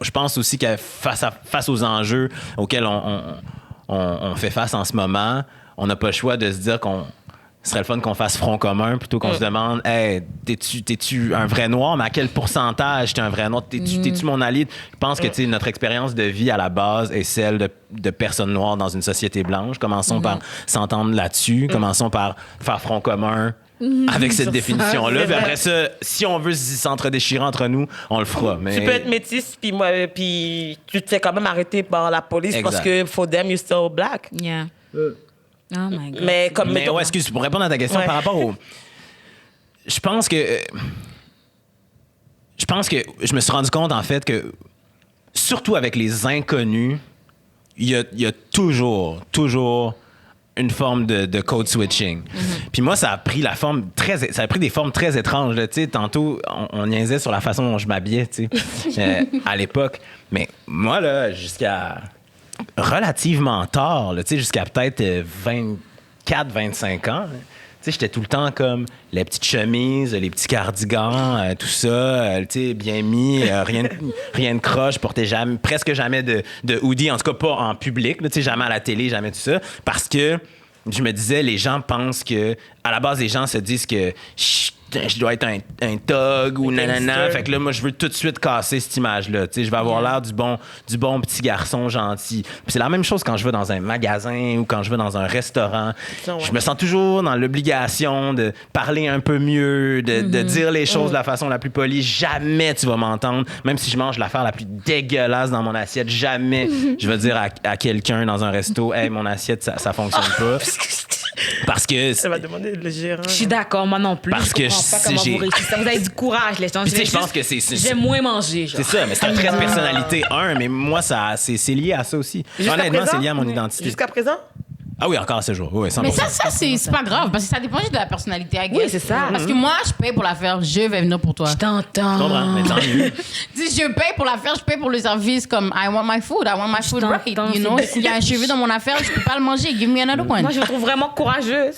je pense aussi que face aux enjeux auxquels on fait face en ce moment, on n'a pas le choix de se dire ce serait le fun qu'on fasse front commun plutôt qu'on se demande, hey, t'es-tu un vrai noir, mais à quel pourcentage t'es un vrai noir? T'es-tu mon allié? Je pense que notre expérience de vie à la base est celle de personnes noires dans une société blanche. Commençons par s'entendre là-dessus. Commençons par faire front commun avec cette définition-là. Puis après ça, si on veut s'entre-déchirer entre nous, on le fera. Mais... Tu peux être métisse, puis tu te fais quand même arrêter par la police parce que for them, you're still black. Yeah. Oh my God. Mais comme excuse, pour répondre à ta question par rapport au... Je pense que je me suis rendu compte, en fait, que surtout avec les inconnus, il y a toujours une forme de code switching. Puis moi, ça a pris des formes très étranges. Tu sais, tantôt, on niaisait sur la façon dont je m'habillais, tu sais, à l'époque. Mais moi, là, jusqu'à relativement tard, là, tu sais, jusqu'à peut-être 24-25 ans, tu sais, j'étais tout le temps comme les petites chemises, les petits cardigans, tout ça, tu sais, bien mis, rien de croche, portais presque jamais de hoodie, en tout cas pas en public, tu sais, jamais à la télé, jamais tout ça, parce que je me disais, les gens pensent que, à la base, les gens se disent que je dois être un thug ou nanana. Fait que là, moi, je veux tout de suite casser cette image-là. Tu sais, je vais avoir l'air du bon petit garçon gentil. Puis c'est la même chose quand je vais dans un magasin ou quand je vais dans un restaurant. Je me sens toujours dans l'obligation de parler un peu mieux, de dire les choses de la façon la plus polie. Jamais tu vas m'entendre. Même si je mange l'affaire la plus dégueulasse dans mon assiette, jamais je vais dire à quelqu'un dans un resto, « Hey, mon assiette, ça fonctionne pas. » Parce que... Ça va demander le gérant. Je suis d'accord, moi non plus. Parce je que comprends pas comment vous réussissez. Vous avez du courage, les gens. Puis, tu sais, je pense que J'aime moins manger, genre. C'est ça, mais c'est un trait de personnalité, mais moi, c'est lié à ça aussi. Honnêtement, c'est lié à mon identité. Jusqu'à présent? Ah oui, encore à ce jour. Oui, 100%. Mais ça c'est pas grave, parce que ça dépend juste de la personnalité, I guess. Oui, c'est ça. Parce que moi, je paye pour la faire, je vais venir pour toi. Je t'entends. Je comprends, mais tant mieux. Si je paye pour la faire, je paye pour le service, comme I want my food right, you know? S'il y a un cheveu dans mon affaire, je peux pas le manger, give me another one. Moi, je me trouve vraiment courageuse.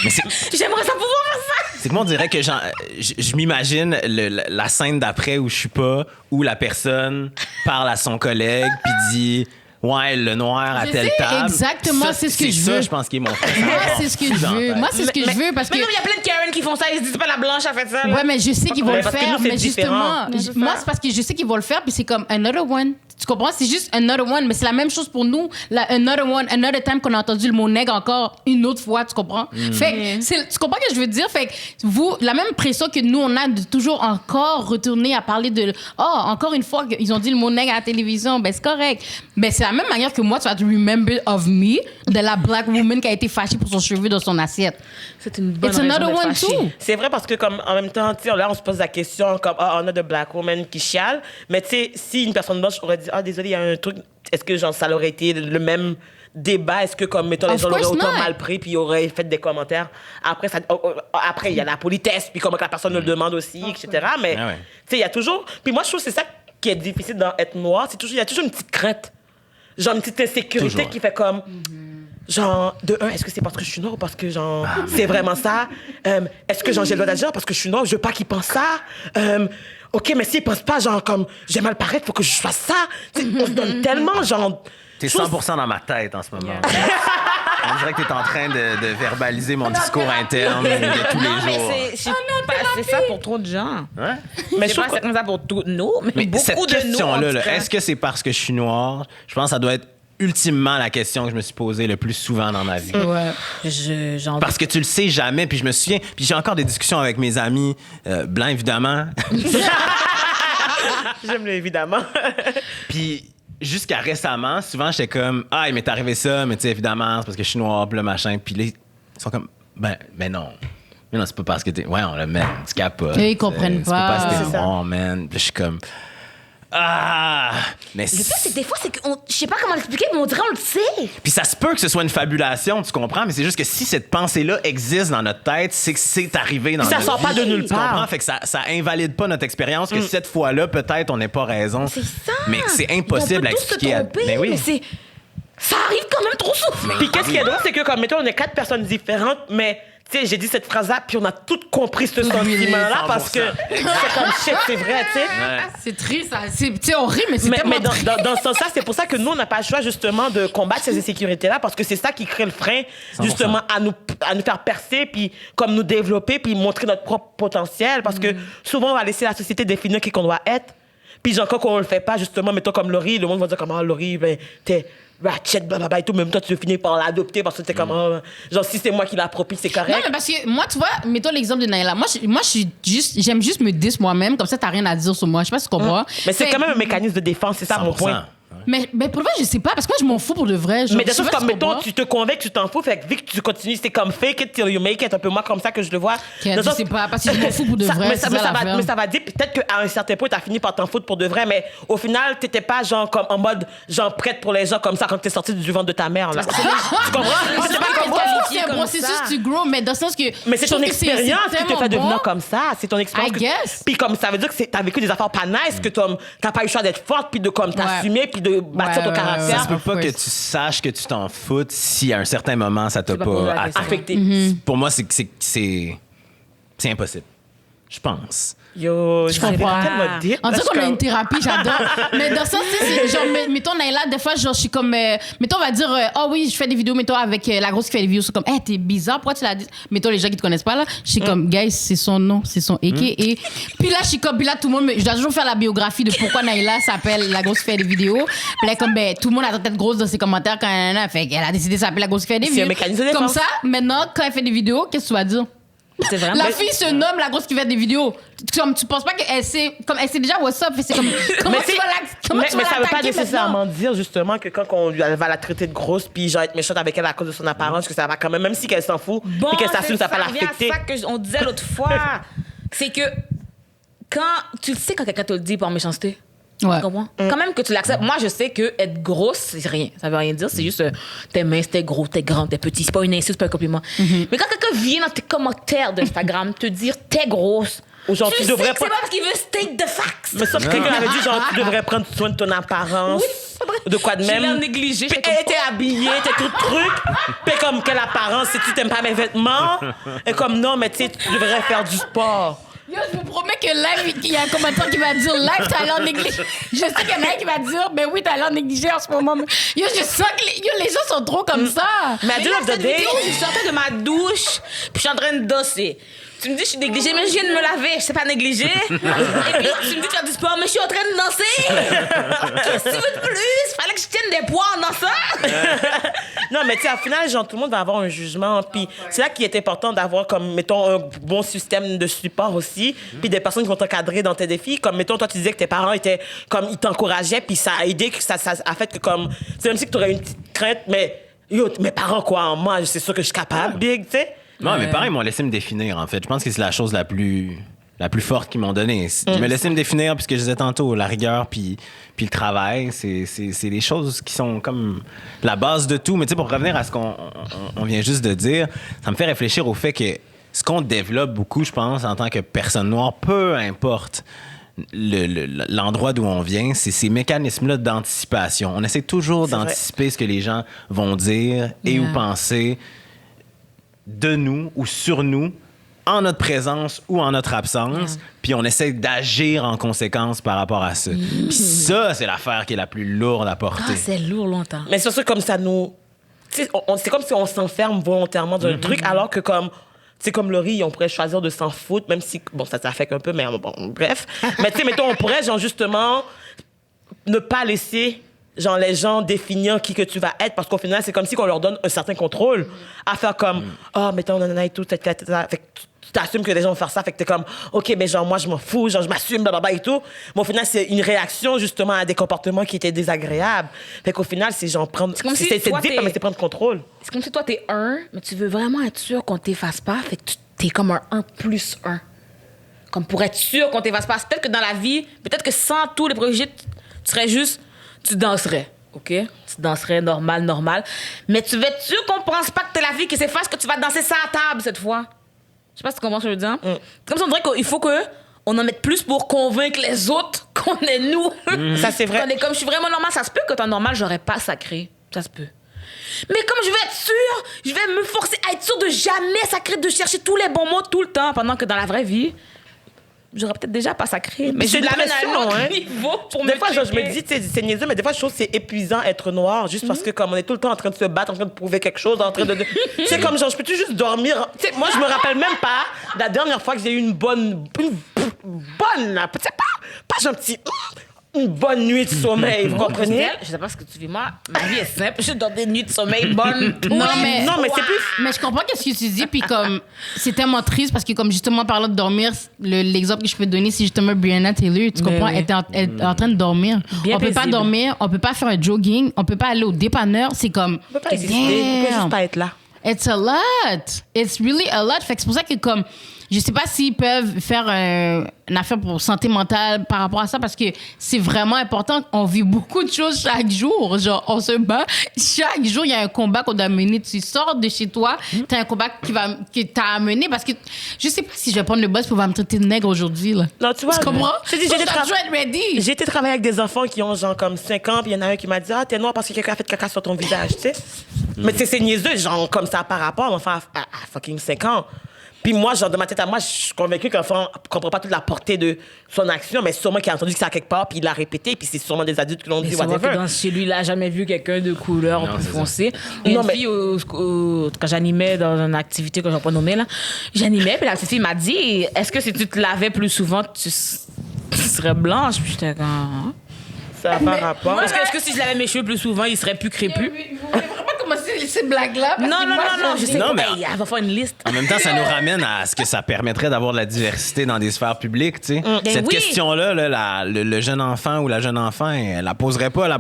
Mais J'aimerais ça pouvoir faire ça. c'est que moi, on dirait que je m'imagine la scène d'après où je suis pas, où la personne parle à son collègue puis dit ouais, le noir à Je telle sais table. exactement, c'est ce que je ça, veux. je pense qu'il est mon frère. Moi, c'est ce que je veux. Moi, c'est ce que je veux parce que. Mais non, il y a plein de Karen qui font ça. Ils se disent pas la blanche a fait ça. là. Ouais, mais je sais qu'ils vont le Parce que faire, nous, c'est mais différent. justement, moi, c'est parce que je sais qu'ils vont le faire, puis c'est comme another one. Tu comprends? C'est juste another one, mais c'est la même chose pour nous. Another one, another time qu'on a entendu le mot nègre encore une autre fois, tu comprends? Fait que, tu comprends ce que je veux dire? Fait que vous, la même pression que nous, on a de toujours encore retourner à parler de, encore une fois, ils ont dit le mot nègre à la télévision, ben c'est correct. Ben c'est la même manière que moi, tu vas te remember of me, de la black woman qui a été fâchée pour son cheveu dans son assiette. C'est une bonne It's raison another d'être one fâchée. too. C'est vrai parce que comme en même temps, tu sais, là on se pose la question comme on a de black women qui chialent, mais tu sais si une personne blanche aurait dit désolé, il y a un truc, est-ce que genre ça aurait été le même débat, est-ce que comme mettons les Of gens l'auraient course autant not. mal pris puis ils auraient fait des commentaires. Après il y a la politesse puis comment que la personne le demande aussi, etc. Mais Ah ouais. tu sais il y a toujours, puis moi je trouve que c'est ça qui est difficile dans être noir, c'est toujours il y a toujours une petite crainte, genre une petite insécurité Toujours. qui fait comme genre, de un, est-ce que c'est parce que je suis noire ou parce que, genre, c'est vraiment ça? Est-ce que, genre, j'ai le droit d'agir parce que je suis noire? Je veux pas qu'ils pensent ça. OK, mais s'ils pensent pas, genre, comme, j'ai mal paraître, faut que je fasse ça. Tu sais, on se donne tellement, genre... T'es je trouve- 100% dans ma tête en ce moment. On dirait que t'es en train de verbaliser mon discours interne de tous Non, les mais jours. c'est ça pour trop de gens. Ouais? Mais C'est je pas trouve que- comme ça pour tous nous, mais Mais beaucoup cette de nous. en question-là, tout là, cas. est-ce que c'est parce que je suis noir? Je pense que ça doit être ultimement la question que je me suis posée le plus souvent dans ma vie. Ouais. J'en Parce que tu le sais jamais, puis je me souviens, puis j'ai encore des discussions avec mes amis blancs, évidemment. J'aime le évidemment. Puis jusqu'à récemment, souvent, j'étais comme, ah, il m'est arrivé ça, mais tu sais, évidemment, c'est parce que je suis noir, puis le machin. Puis là, ils sont comme, mais non. Mais non, c'est pas parce que t'es. Ouais, on le met, tu capotes. Et ils comprennent C'est pas parce que pas. t'es C'est ça. noir, man. Puis là, je suis comme, ah! Mais Le pire, c'est que des fois, c'est que je sais pas comment l'expliquer, mais on dirait on le sait. Puis ça se peut que ce soit une fabulation, tu comprends, mais c'est juste que si cette pensée-là existe dans notre tête, c'est que c'est arrivé dans Ça notre sort vie. pas de nulle Tu part. comprends? Fait que ça invalide pas notre expérience, que cette fois-là, peut-être, on n'ait pas raison. C'est ça. Mais c'est impossible on à peut tous se expliquer. tromper, Mais oui. mais c'est... Ça arrive quand même trop souvent. Puis qu'est-ce qui est drôle, c'est que, comme, mettons, on est 4 personnes différentes, mais... Tu sais, j'ai dit cette phrase-là, puis on a toutes compris ce sentiment-là, 100%. parce que c'est comme shit, c'est vrai, tu sais. Ouais. C'est triste, ça. Tu sais, on rit, mais c'est Mais tellement triste. dans ce sens-là, c'est pour ça que nous, on n'a pas le choix, justement, de combattre ces insécurités-là, parce que c'est ça qui crée le frein, 100%. justement, à nous faire percer, puis comme nous développer, puis montrer notre propre potentiel, parce que souvent, on va laisser la société définir qui qu'on doit être. Puis, genre, quand on le fait pas, justement, mettons comme Laurie, le monde va dire comme, ah, Laurie, ben, t'es ratchet, blablabla et tout, même toi, tu veux finir par l'adopter parce que t'es comme, ah, genre, si c'est moi qui l'approprie, c'est correct. Non, mais parce que moi, tu vois, mettons l'exemple de Naila. Moi, je suis juste, j'aime juste me dire moi-même, comme ça, t'as rien à dire sur moi. Je sais pas si tu comprends. Mais c'est Fait- quand même un mécanisme de défense, c'est ça mon 100%. point. Mais pour vrai, je sais pas, parce que moi, je m'en fous pour de vrai. Genre, Mais de je sais toute pas façon, si comme, mettons, comprends. tu te convaincs que tu t'en fous, fait que vu que tu continues, c'est comme fake it till you make it, un peu moi comme ça que je le vois. Ken, Dans je le sais sens- pas, parce que je m'en fous pour de vrai, mais c'est mais ça l'affaire. mais ça va dire, peut-être qu'à un certain point, t'as fini par t'en foutre pour de vrai, mais au final, t'étais pas genre comme en mode, genre prête pour les gens comme ça quand t'es sortie du ventre de ta mère, là. Tu comprends? Je C'était sais pas pas comme comment moi. c'est un comme processus, ça. tu grow, mais dans le sens que. Mais c'est je ton trouve que expérience qui te tellement fait devenir bon. comme ça. C'est ton expérience. I guess. Puis comme ça veut dire que t'as vécu des affaires pas nice, que t'as pas eu le choix d'être forte, puis de comme t'assumer, puis de bâtir ton ouais, caractère. Ça se peut pas Ouais. que tu saches que tu t'en foutes si à un certain moment ça t'a pas posé la pas question. atteint. Affecté. Pour moi, c'est impossible. Je pense. Yo, je comprends. tellement deep. On Là, dirait je suis qu'on a comme- une thérapie, j'adore. Mais dans ça, c'est genre, mettons, Naila, des fois, genre, je suis comme, mettons, on va dire, oh oui, je fais des vidéos, mettons, avec la grosse qui fait des vidéos, c'est comme, hey, t'es bizarre, pourquoi tu l'as dit? Mettons, les gens qui te connaissent pas, là, je suis comme, guys, c'est son nom, c'est son AK. Et puis là, je suis comme, puis là, tout le monde, je dois toujours faire la biographie de pourquoi Naila s'appelle la grosse qui fait des vidéos. Puis là, comme, ben, tout le monde a la tête grosse dans ses commentaires quand elle fait qu'elle a décidé de s'appeler la grosse qui fait des C'est vidéos. un mécanisme de Comme défense. ça, maintenant, quand elle fait des vidéos, qu'est-ce que tu vas dire? C'est vraiment... La fille se nomme la grosse qui fait des vidéos. Comme tu penses pas qu'elle sait, comme elle sait déjà what's up. C'est comme comment tu vas mais ça veut pas l'attaquer nécessairement maintenant? dire justement que quand elle va la traiter de grosse puis genre être méchante avec elle à cause de son apparence, que ça va quand même si qu'elle s'en fout puis qu'elle s'assume, ça va pas l'affecter. C'est ça qu'on disait l'autre fois. C'est que quand tu le sais quand quelqu'un te le dit par méchanceté. Ouais. Tu comprends? Quand même que tu l'acceptes. Moi, je sais que être grosse, c'est rien. Ça veut rien dire. C'est juste t'es mince, t'es gros, t'es grand, t'es petit. C'est pas une insulte, c'est pas un compliment. Mais quand quelqu'un vient dans tes commentaires d'Instagram te dire t'es grosse, ou genre, tu devrais sais que c'est pas parce qu'il veut state the facts. Mais sauf que quelqu'un avait dit genre tu devrais prendre soin de ton apparence. De quoi de Je l'ai même. négligé. Puis elle était habillée, t'es tout truc. Puis comme quelle apparence, si tu t'aimes pas mes vêtements. Et comme non, mais tu sais, tu devrais faire du sport. Yo, je vous promets que live, il y a un commentaire qui va dire live, t'as l'air négligé. Je sais qu'il y en a un qui va dire, ben oui, t'as l'air négligé en ce moment. Yo, je sens que les gens sont trop comme ça. Mais à the end of the day, Je sortais de ma douche, puis je suis en train de danser. Tu me dis, je suis négligée, mais je viens de me laver, je sais pas négliger. Et puis, tu me dis, tu as du sport, mais je suis en train de danser. Qu'est-ce que tu veux de plus? Fallait que je tienne des poids en dansant. non, mais tu sais, au final, genre, tout le monde va avoir un jugement. Puis c'est là qu'il est important d'avoir, comme, mettons, un bon système de support aussi. Puis des personnes qui vont t'encadrer dans tes défis. Comme, mettons, toi, tu disais que tes parents étaient, comme, ils t'encourageaient, puis ça a aidé, que ça a fait que, comme, c'est même si tu aurais une petite crainte, mais, yo, mes parents, quoi, moi, c'est sûr que je suis capable, big, tu sais. Non, mais pareil, ils m'ont laissé me définir, en fait. Je pense que c'est la chose la plus forte qu'ils m'ont donnée. Ils me laissaient me définir, puisque je disais tantôt, la rigueur puis le travail, c'est des choses qui sont comme la base de tout. Mais tu sais, pour revenir à ce qu'on vient juste de dire, ça me fait réfléchir au fait que ce qu'on développe beaucoup, je pense, en tant que personne noire, peu importe l'endroit d'où on vient, c'est ces mécanismes-là d'anticipation. On essaie toujours d'anticiper ce que les gens vont dire et ou penser de nous ou sur nous, en notre présence ou en notre absence, puis on essaie d'agir en conséquence par rapport à ça. Puis ça, c'est l'affaire qui est la plus lourde à porter. Ah, c'est lourd longtemps. Mais c'est sûr, comme ça nous... Tu sais, c'est comme si on s'enferme volontairement dans un truc, alors que comme... Tu sais, comme Laurie, on pourrait choisir de s'en foutre, même si... Bon, ça affecte un peu, mais bon, bref. Mais tu sais, mettons, on pourrait, genre, justement, ne pas laisser... genre les gens définir qui que tu vas être, parce qu'au final, c'est comme si on leur donne un certain contrôle à faire comme, mettons, nanana et tout, fait que tu t'assumes que les gens vont faire ça, fait que t'es comme, OK, mais genre, moi, je m'en fous, genre, je m'assume, blablabla et tout. Mais au final, c'est une réaction, justement, à des comportements qui étaient désagréables. Fait qu'au final, c'est genre prendre... C'est comme si c'est toi, deep, mais c'est prendre contrôle. C'est comme si toi, t'es 1, mais tu veux vraiment être sûr qu'on t'efface pas, fait que t'es comme un 1 plus 1. Comme pour être sûr qu'on t'efface pas. Peut-être que dans la vie, peut-être que sans tous les préjugés, tu serais juste... Tu danserais, OK? Tu danserais normal. Mais tu veux être sûr qu'on pense pas que t'es la fille qui s'efface, que tu vas danser sans table cette fois. Je sais pas si tu comprends ce que je veux dire. Comme si on dirait qu'il faut qu'on en mette plus pour convaincre les autres qu'on est nous. Ça, c'est vrai. Qu'on est comme, je suis vraiment normale. Ça se peut que t'es normal, j'aurais pas sacré. Ça se peut. Mais comme je veux être sûre, je vais me forcer à être sûre de jamais sacrer, de chercher tous les bons mots tout le temps, pendant que dans la vraie vie... J'aurais peut-être déjà pas sacré, mais je l'amène à un autre niveau pour me Des fois, genre, je me checker. dis, tu sais, c'est niaiseux, mais des fois, je trouve que c'est épuisant être noir, juste parce que, comme on est tout le temps en train de se battre, en train de prouver quelque chose, en train de. C'est comme, genre, je peux-tu juste dormir? Tu sais, moi, je me rappelle même pas la dernière fois que j'ai eu une bonne. Tu sais, pas genre petit. Une bonne nuit de sommeil, vous comprenez? Je sais pas ce que tu vis, moi. Ma vie est simple. Je donne des nuits de sommeil bonnes. Non, mais c'est plus. Mais je comprends qu'est-ce que tu dis, puis comme c'est tellement triste parce que comme justement parlant de dormir, l'exemple que je peux te donner, c'est justement Breonna Taylor, tu comprends, elle est en train de dormir. Bien On peut pas paisible. dormir, on peut pas faire un jogging, on peut pas aller au dépanneur, c'est comme On peut pas exister, on peut juste pas être là. It's a lot. It's really a lot. Fait que c'est pour ça que comme je sais pas s'ils peuvent faire une affaire pour santé mentale par rapport à ça parce que c'est vraiment important. On vit beaucoup de choses chaque jour. Genre, on se bat. Chaque jour, il y a un combat qu'on doit mener. Tu sors de chez toi, t'as un combat qui t'a amené parce que je sais pas si je vais prendre le boss pour me traiter de nègre aujourd'hui, là. Non, tu vois. Tu comprends? Je te dis, So, je dois toujours être ready. J'ai été travailler avec des enfants qui ont genre comme 5 ans, puis il y en a un qui m'a dit, t'es noir parce que quelqu'un a fait caca sur ton visage, tu sais. Mais tu sais, c'est niaiseux, genre comme ça par rapport à l'enfant à fucking 5 ans. Puis moi, genre, de ma tête à moi, je suis convaincue qu'un enfant ne comprend pas toute la portée de son action, mais sûrement qu'il a entendu que ça quelque part, puis il l'a répété, puis c'est sûrement des adultes qui l'ont dit, whatever. Chez lui, il a jamais vu quelqu'un de couleur Non, plus c'est foncé. Non, Une mais- fille, quand j'animais dans une activité que je ne vais pas nommer, là, j'animais, puis la petite fille m'a dit, est-ce que si tu te lavais plus souvent, tu serais blanche? Puis j'étais comme... Hein? Ça a pas rapport. Est-ce que si je lavais mes cheveux plus souvent, ils seraient plus crépus? Vous voulez vraiment commencer ces blagues-là. Non, je sais Non, pas. mais- Hey, elle va faire une liste. En même temps, ça nous ramène à ce que ça permettrait d'avoir de la diversité dans des sphères publiques, tu sais. Cette oui. question-là, là, le jeune enfant ou la jeune enfant, elle la poserait pas la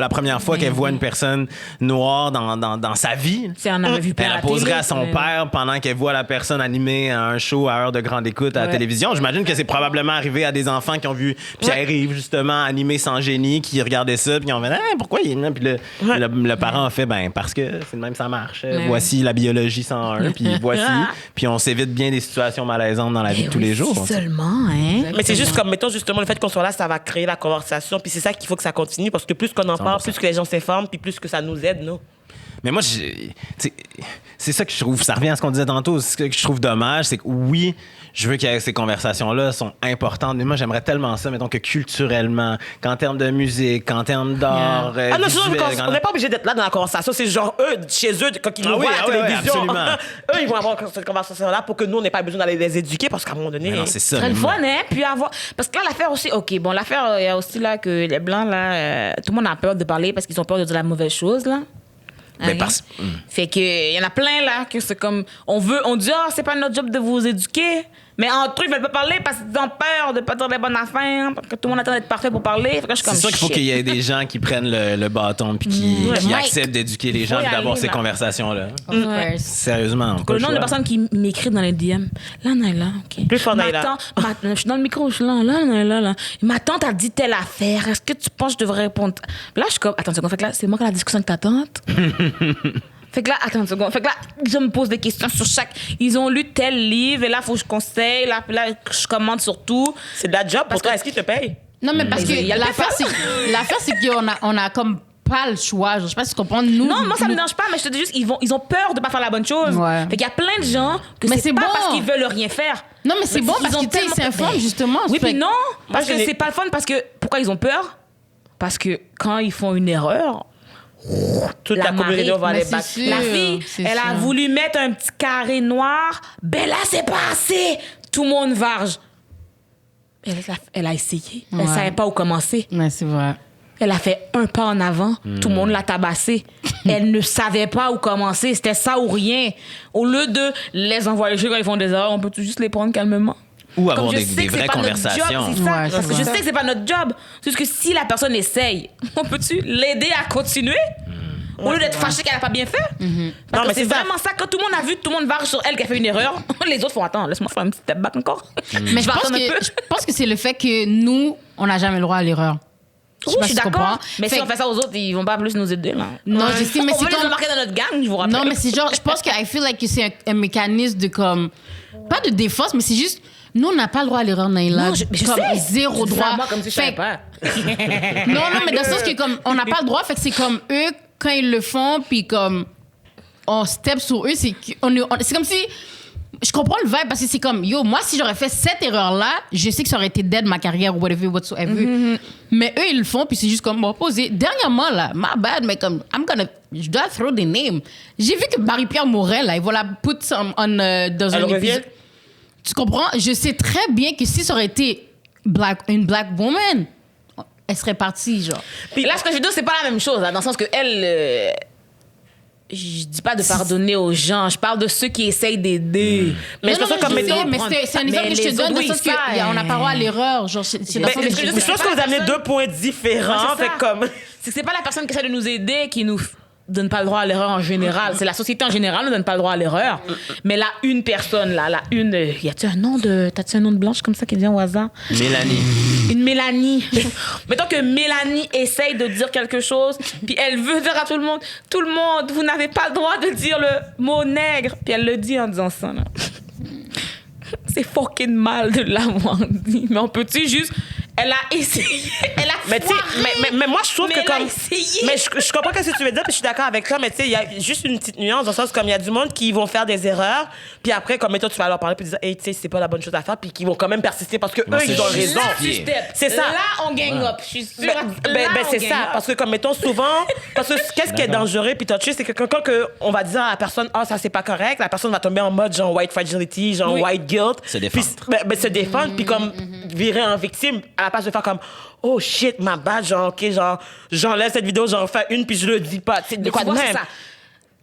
première fois qu'elle voit une personne noire dans sa vie. Si elle en avait vu plein Elle à la la poserait télé, à son mais- père pendant qu'elle voit la personne animer un show à heure de grande écoute à la Ouais. télévision. J'imagine que c'est probablement arrivé à des enfants qui ont vu Pierre-Yves, justement, animer sans génie, qui regardaient ça, puis qui ont fait pourquoi il est là? Puis le parent a fait parce que c'est de même ça marche. Voici la biologie 101, puis voici. Puis on s'évite bien des situations malaisantes dans la vie de tous les jours. Si seulement, hein. Mais c'est juste comme, mettons, justement, le fait qu'on soit là, ça va créer la conversation. Puis c'est ça qu'il faut que ça continue. Parce que plus qu'on en parle, 100%. plus que les gens s'informent, puis plus que ça nous aide, nous. Mais moi, c'est ça que je trouve, ça revient à ce qu'on disait tantôt, ce que je trouve dommage, c'est que oui, je veux que ces conversations-là sont importantes, mais moi, j'aimerais tellement ça, mettons, que culturellement, qu'en termes de musique, qu'en termes d'art, Ah non, visuel, on n'est pas obligé d'être là dans la conversation. C'est genre eux, chez eux, quand ils nous voient à la télévision, absolument. eux, ils vont avoir cette conversation-là pour que nous, on n'ait pas besoin d'aller les éduquer parce qu'à un moment donné. Mais non, c'est ça. Ce serait le mais moi- fun, hein? Puis avoir. Parce que là, l'affaire aussi. OK, bon, l'affaire, il y a aussi là que les Blancs, là, tout le monde a peur de parler parce qu'ils ont peur de dire la mauvaise chose, là. Ben, Hein? parce- Fait que il y en a plein là que c'est comme on dit c'est pas notre job de vous éduquer, mais entre eux ils veulent pas parler parce qu'ils ont peur de pas dire les bonnes affaires, parce que tout le monde attend d'être parfait pour parler. Fait que je suis comme C'est sûr qu'il faut shit. qu'il y ait des gens qui prennent le bâton puis qui Mike, acceptent d'éduquer les gens faut y et d'avoir aller, ces là. conversations-là. Of course. Sérieusement. on a pas Le nombre de choix. personnes qui m'écrivent dans les DM. Là, Naila, OK. Plus fort, Naila. Je suis dans le micro, je suis là, Naila, là. Ma tante a dit telle affaire. Est-ce que tu penses que je devrais répondre? Là, je suis comme, attends une seconde. Fait que là, c'est moi qui ai la discussion avec ta tante. Fait que là, attends une seconde. Fait que là, je me pose des questions sur chaque. Ils ont lu tel livre et là, il faut que je conseille. Là, je commande sur tout. C'est de la job pour Parce toi. que- Est-ce qu'ils te payent? Non, mais parce que Il y a le l'affaire, c'est qu'on a comme pas le choix. Je sais pas si tu comprends. Nous, Non, moi, ça me nous- dérange pas, mais je te dis juste, ils ont peur de pas faire la bonne chose. Ouais. Fait qu'il y a plein de gens que Mais c'est c'est pas bon. parce qu'ils veulent rien faire. Non, mais c'est bon qu'ils parce ont que, tu sais, tellement ils s'informent, peur. justement. Oui, Fait puis que- non, parce je que l'ai- c'est pas le fun, parce que pourquoi ils ont peur? Parce que quand ils font une erreur, Toute la La communauté marée, va mais les c'est battre. sûr. la fille, c'est elle a sûr. voulu mettre un petit carré noir. Ben là, c'est pas assez. Tout le monde varge. Elle a essayé. Elle Ouais. savait pas où commencer. Ouais, c'est vrai. Elle a fait un pas en avant. Tout le monde l'a tabassé. Elle ne savait pas où commencer. C'était ça ou rien. Au lieu de les envoyer chez quand ils font des erreurs, on peut juste les prendre calmement. Ou Comme avoir je des sais que c'est vraies pas notre conversations. job, c'est ça. Ouais, Parce c'est que je vrai. sais que c'est pas notre job. C'est juste que si la personne essaye, on peut-tu l'aider à continuer? Au lieu d'être fâché qu'elle a pas bien fait. Parce Non, que mais c'est c'est ça. vraiment ça. Quand tout le monde a vu, tout le monde varge sur elle qui a fait une erreur. Les autres font attends, laisse-moi faire un petit step back encore. Mais je pense que c'est le fait que nous, on n'a jamais le droit à l'erreur. Oui, sais pas je suis si tu d'accord. comprends. Mais Fait si on fait ça aux autres, ils vont pas plus nous aider. Là. Non, je sais, mais on c'est veut les comme- embarquer dans notre gang, je vous rappelle. Non, mais c'est genre, je pense que I feel like que c'est un mécanisme de comme, pas de défense, mais c'est juste, nous, on n'a pas le droit à l'erreur, Naïla. Non, je comme sais. zéro Tu dis ça à droit. moi comme si je Fait savais pas. Non, mais dans le sens que comme, on n'a pas le droit, fait que c'est comme eux, quand ils le font, puis comme, on step sur eux, c'est comme si, je comprends le vibe parce que c'est comme, yo, moi, si j'aurais fait cette erreur-là, je sais que ça aurait été dead ma carrière ou whatever, whatsoever. Mais eux, ils le font, puis c'est juste comme, bon, posé. Dernièrement, là, my bad, mais comme, je dois throw des names. J'ai vu que Marie-Pierre Morel, là, ils vont la put dans Elle un revient? épisode. Tu comprends? Je sais très bien que si ça aurait été une black woman, elle serait partie, genre. Puis là, ce que je veux dire, c'est pas la même chose, là, dans le sens que elle. Je dis pas de pardonner aux gens, je parle de ceux qui essayent d'aider. Mais Non, c'est ça, non, comme je mettons. sais, mais c'est un exemple que je te donne, dans le sens qu'on n'a pas le droit à l'erreur. Genre, c'est dans le Mais sens je que pense que vous amenez deux points différents. Ouais, c'est Fait ça. comme. C'est que c'est pas la personne qui essaie de nous aider qui nous donne pas le droit à l'erreur en général. C'est la société en général ne donne pas le droit à l'erreur. Mais là, une personne, là, y a-tu un nom de. T'as-tu un nom de blanche comme ça qui vient au hasard? Mélanie. Une Mélanie. Mettons que Mélanie essaye de dire quelque chose, puis elle veut dire à tout le monde, vous n'avez pas le droit de dire le mot nègre. Puis elle le dit en disant ça, là. C'est fucking mal de l'avoir dit. Mais on peut-tu juste. Elle a essayé. Elle a Mais tu sais, foiré. mais moi, je trouve Mais que elle a comme. essayé. Mais je comprends ce que tu veux dire, puis je suis d'accord avec toi, mais tu sais, il y a juste une petite nuance dans le sens comme il y a du monde qui vont faire des erreurs, puis après, comme toi, tu vas leur parler, puis dire, hey, tu sais, c'est pas la bonne chose à faire, puis qui vont quand même persister parce que vont eux, ils ont se raison. Là, tu justifier. step. C'est ça. Là, on gang up. Je suis sûre. Ben, Là, on c'est gang ça, up. parce que comme mettons souvent, parce que qu'est-ce qui est dangereux puis touché, c'est que quand on va dire à la personne, ah ça c'est pas correct, la personne va tomber en mode genre white fragility, genre Oui. white guilt, Se défendre. puis se défendre puis comme virer en victime à la place de faire comme oh shit ma bad, genre ok genre j'enlève cette vidéo, j'en fais une puis je le dis pas, tu sais, de Mais quoi tu de vois, c'est même. ça.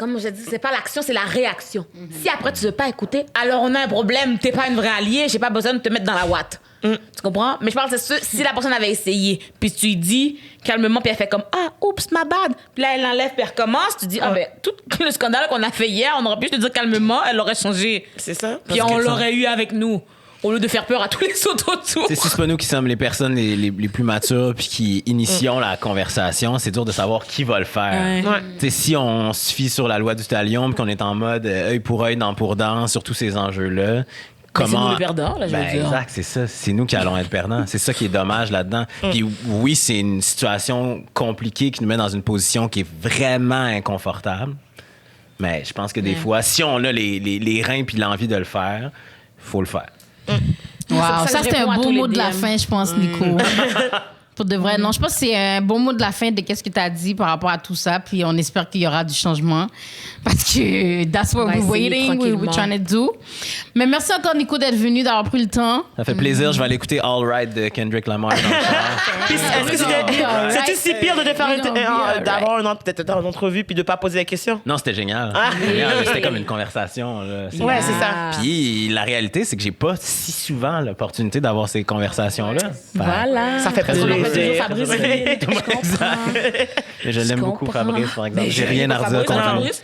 comme je dis, c'est pas l'action, c'est la réaction. Si après tu veux pas écouter, alors on a un problème. T'es pas une vraie alliée, j'ai pas besoin de te mettre dans la ouate. Tu comprends? Mais je parle, c'est sûr, si la personne avait essayé, puis tu lui dis calmement, puis elle fait comme oups, my bad. Puis là, elle l'enlève, puis elle recommence. Tu dis, ben, tout le scandale qu'on a fait hier, on aurait pu te dire calmement, elle aurait changé. C'est ça. Puis on l'aurait eu avec nous. Au lieu de faire peur à tous les autres autour. Si c'est pas nous qui sommes les personnes les plus matures puis qui initions la conversation, c'est dur de savoir qui va le faire. Ouais. Si on se fie sur la loi du talion puis qu'on est en mode œil pour œil, dent pour dent sur tous ces enjeux-là, C'est nous les perdants, là, je veux dire. Exact, c'est ça. C'est nous qui allons être perdants. C'est ça qui est dommage là-dedans. Puis oui, c'est une situation compliquée qui nous met dans une position qui est vraiment inconfortable. Mais je pense que des fois, si on a les reins puis l'envie de le faire, faut le faire. Wow, ça ça que je c'était un réponds à beau tous les mot de la DM. fin, je pense, Nico. Pour de vrai. Non, je pense que c'est un bon mot de la fin de qu'est-ce que tu as dit par rapport à tout ça. Puis on espère qu'il y aura du changement. Parce que that's what On va we're essayer waiting, we're tranquillement. trying to do. Mais merci encore, Nico, d'être venu, d'avoir pris le temps. Ça fait plaisir. Je vais aller écouter All Right de Kendrick Lamar dans le char. Puis, est-ce que c'était si pire de faire We gonna be all d'avoir peut-être une entrevue puis de pas poser la question? Non, c'était génial. C'était comme une conversation. Là. Ouais, c'est ça. Puis la réalité, c'est que j'ai pas si souvent l'opportunité d'avoir ces conversations-là. Voilà. Ça fait Parce qu'on appelle toujours plaisir. Fabrice. Mais je l'aime beaucoup, comprends. Fabrice, par exemple. Mais J'ai rien à redire contre lui. Fabrice.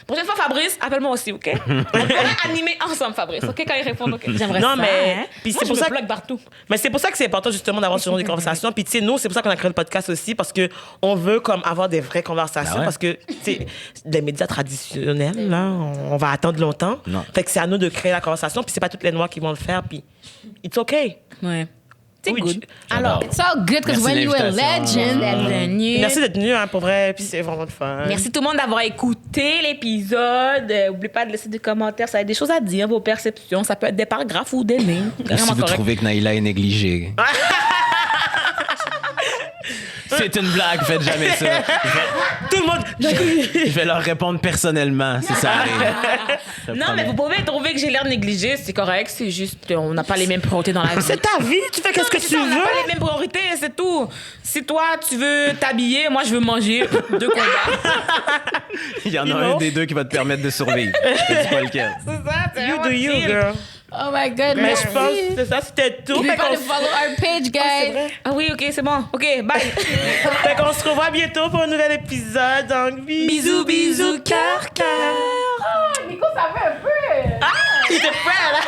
Prochaine fois, Fabrice, appelle-moi aussi, OK? On pourrait animer ensemble, Fabrice, OK? Quand il répond, OK? J'aimerais Non, ça. mais- hein? puis Moi, c'est je pour me ça que- bloque partout. Mais c'est pour ça que c'est important justement d'avoir ce genre de conversations. Puis tu sais, nous, c'est pour ça qu'on a créé le podcast aussi parce que on veut comme avoir des vraies conversations Ah ouais? parce que tu sais, les médias traditionnels là, on va attendre longtemps. Non. Fait que c'est à nous de créer la conversation. Puis c'est pas toutes les noirs qui vont le faire. Puis it's okay. Ouais. C'est Oui, good. Alors, it's all good because Merci when de you a l'invitation. legend. Merci d'être venu pour vrai. Puis c'est vraiment le fun. Merci tout le monde d'avoir écouté l'épisode. N'oubliez pas de laisser des commentaires. Ça a des choses à dire, vos perceptions. Ça peut être des paragraphes ou des lignes. Si Vraiment vous correct. trouvez que Naïla est négligée. C'est une blague, faites jamais ça. Tout le monde. Je vais leur répondre personnellement si ça arrive. Je Non, promets. mais vous pouvez trouver que j'ai l'air négligée. C'est correct. C'est juste on n'a pas les mêmes priorités dans la vie. C'est ta vie. Tu fais qu'est-ce que C'est tu ça, on n'a veux. pas les mêmes priorités, c'est tout. Si toi, tu veux t'habiller, moi, je veux manger. Deux combats. Il y en a You un know? des deux qui va te permettre de survivre. Je te dis pas lequel. C'est ça, c'est You vraiment do you, chill. girl. Oh my God, Mais merci. je pense que c'est ça, c'était tout. N'oubliez Fait pas qu'on de follow our page, c'est guys. vrai. Ah oui, OK, c'est bon. OK, bye. Fait qu'on se revoit bientôt pour un nouvel épisode. Donc, bisous, bisous, cœur, cœur. Nico, ça fait un peu. Il était prêt, là.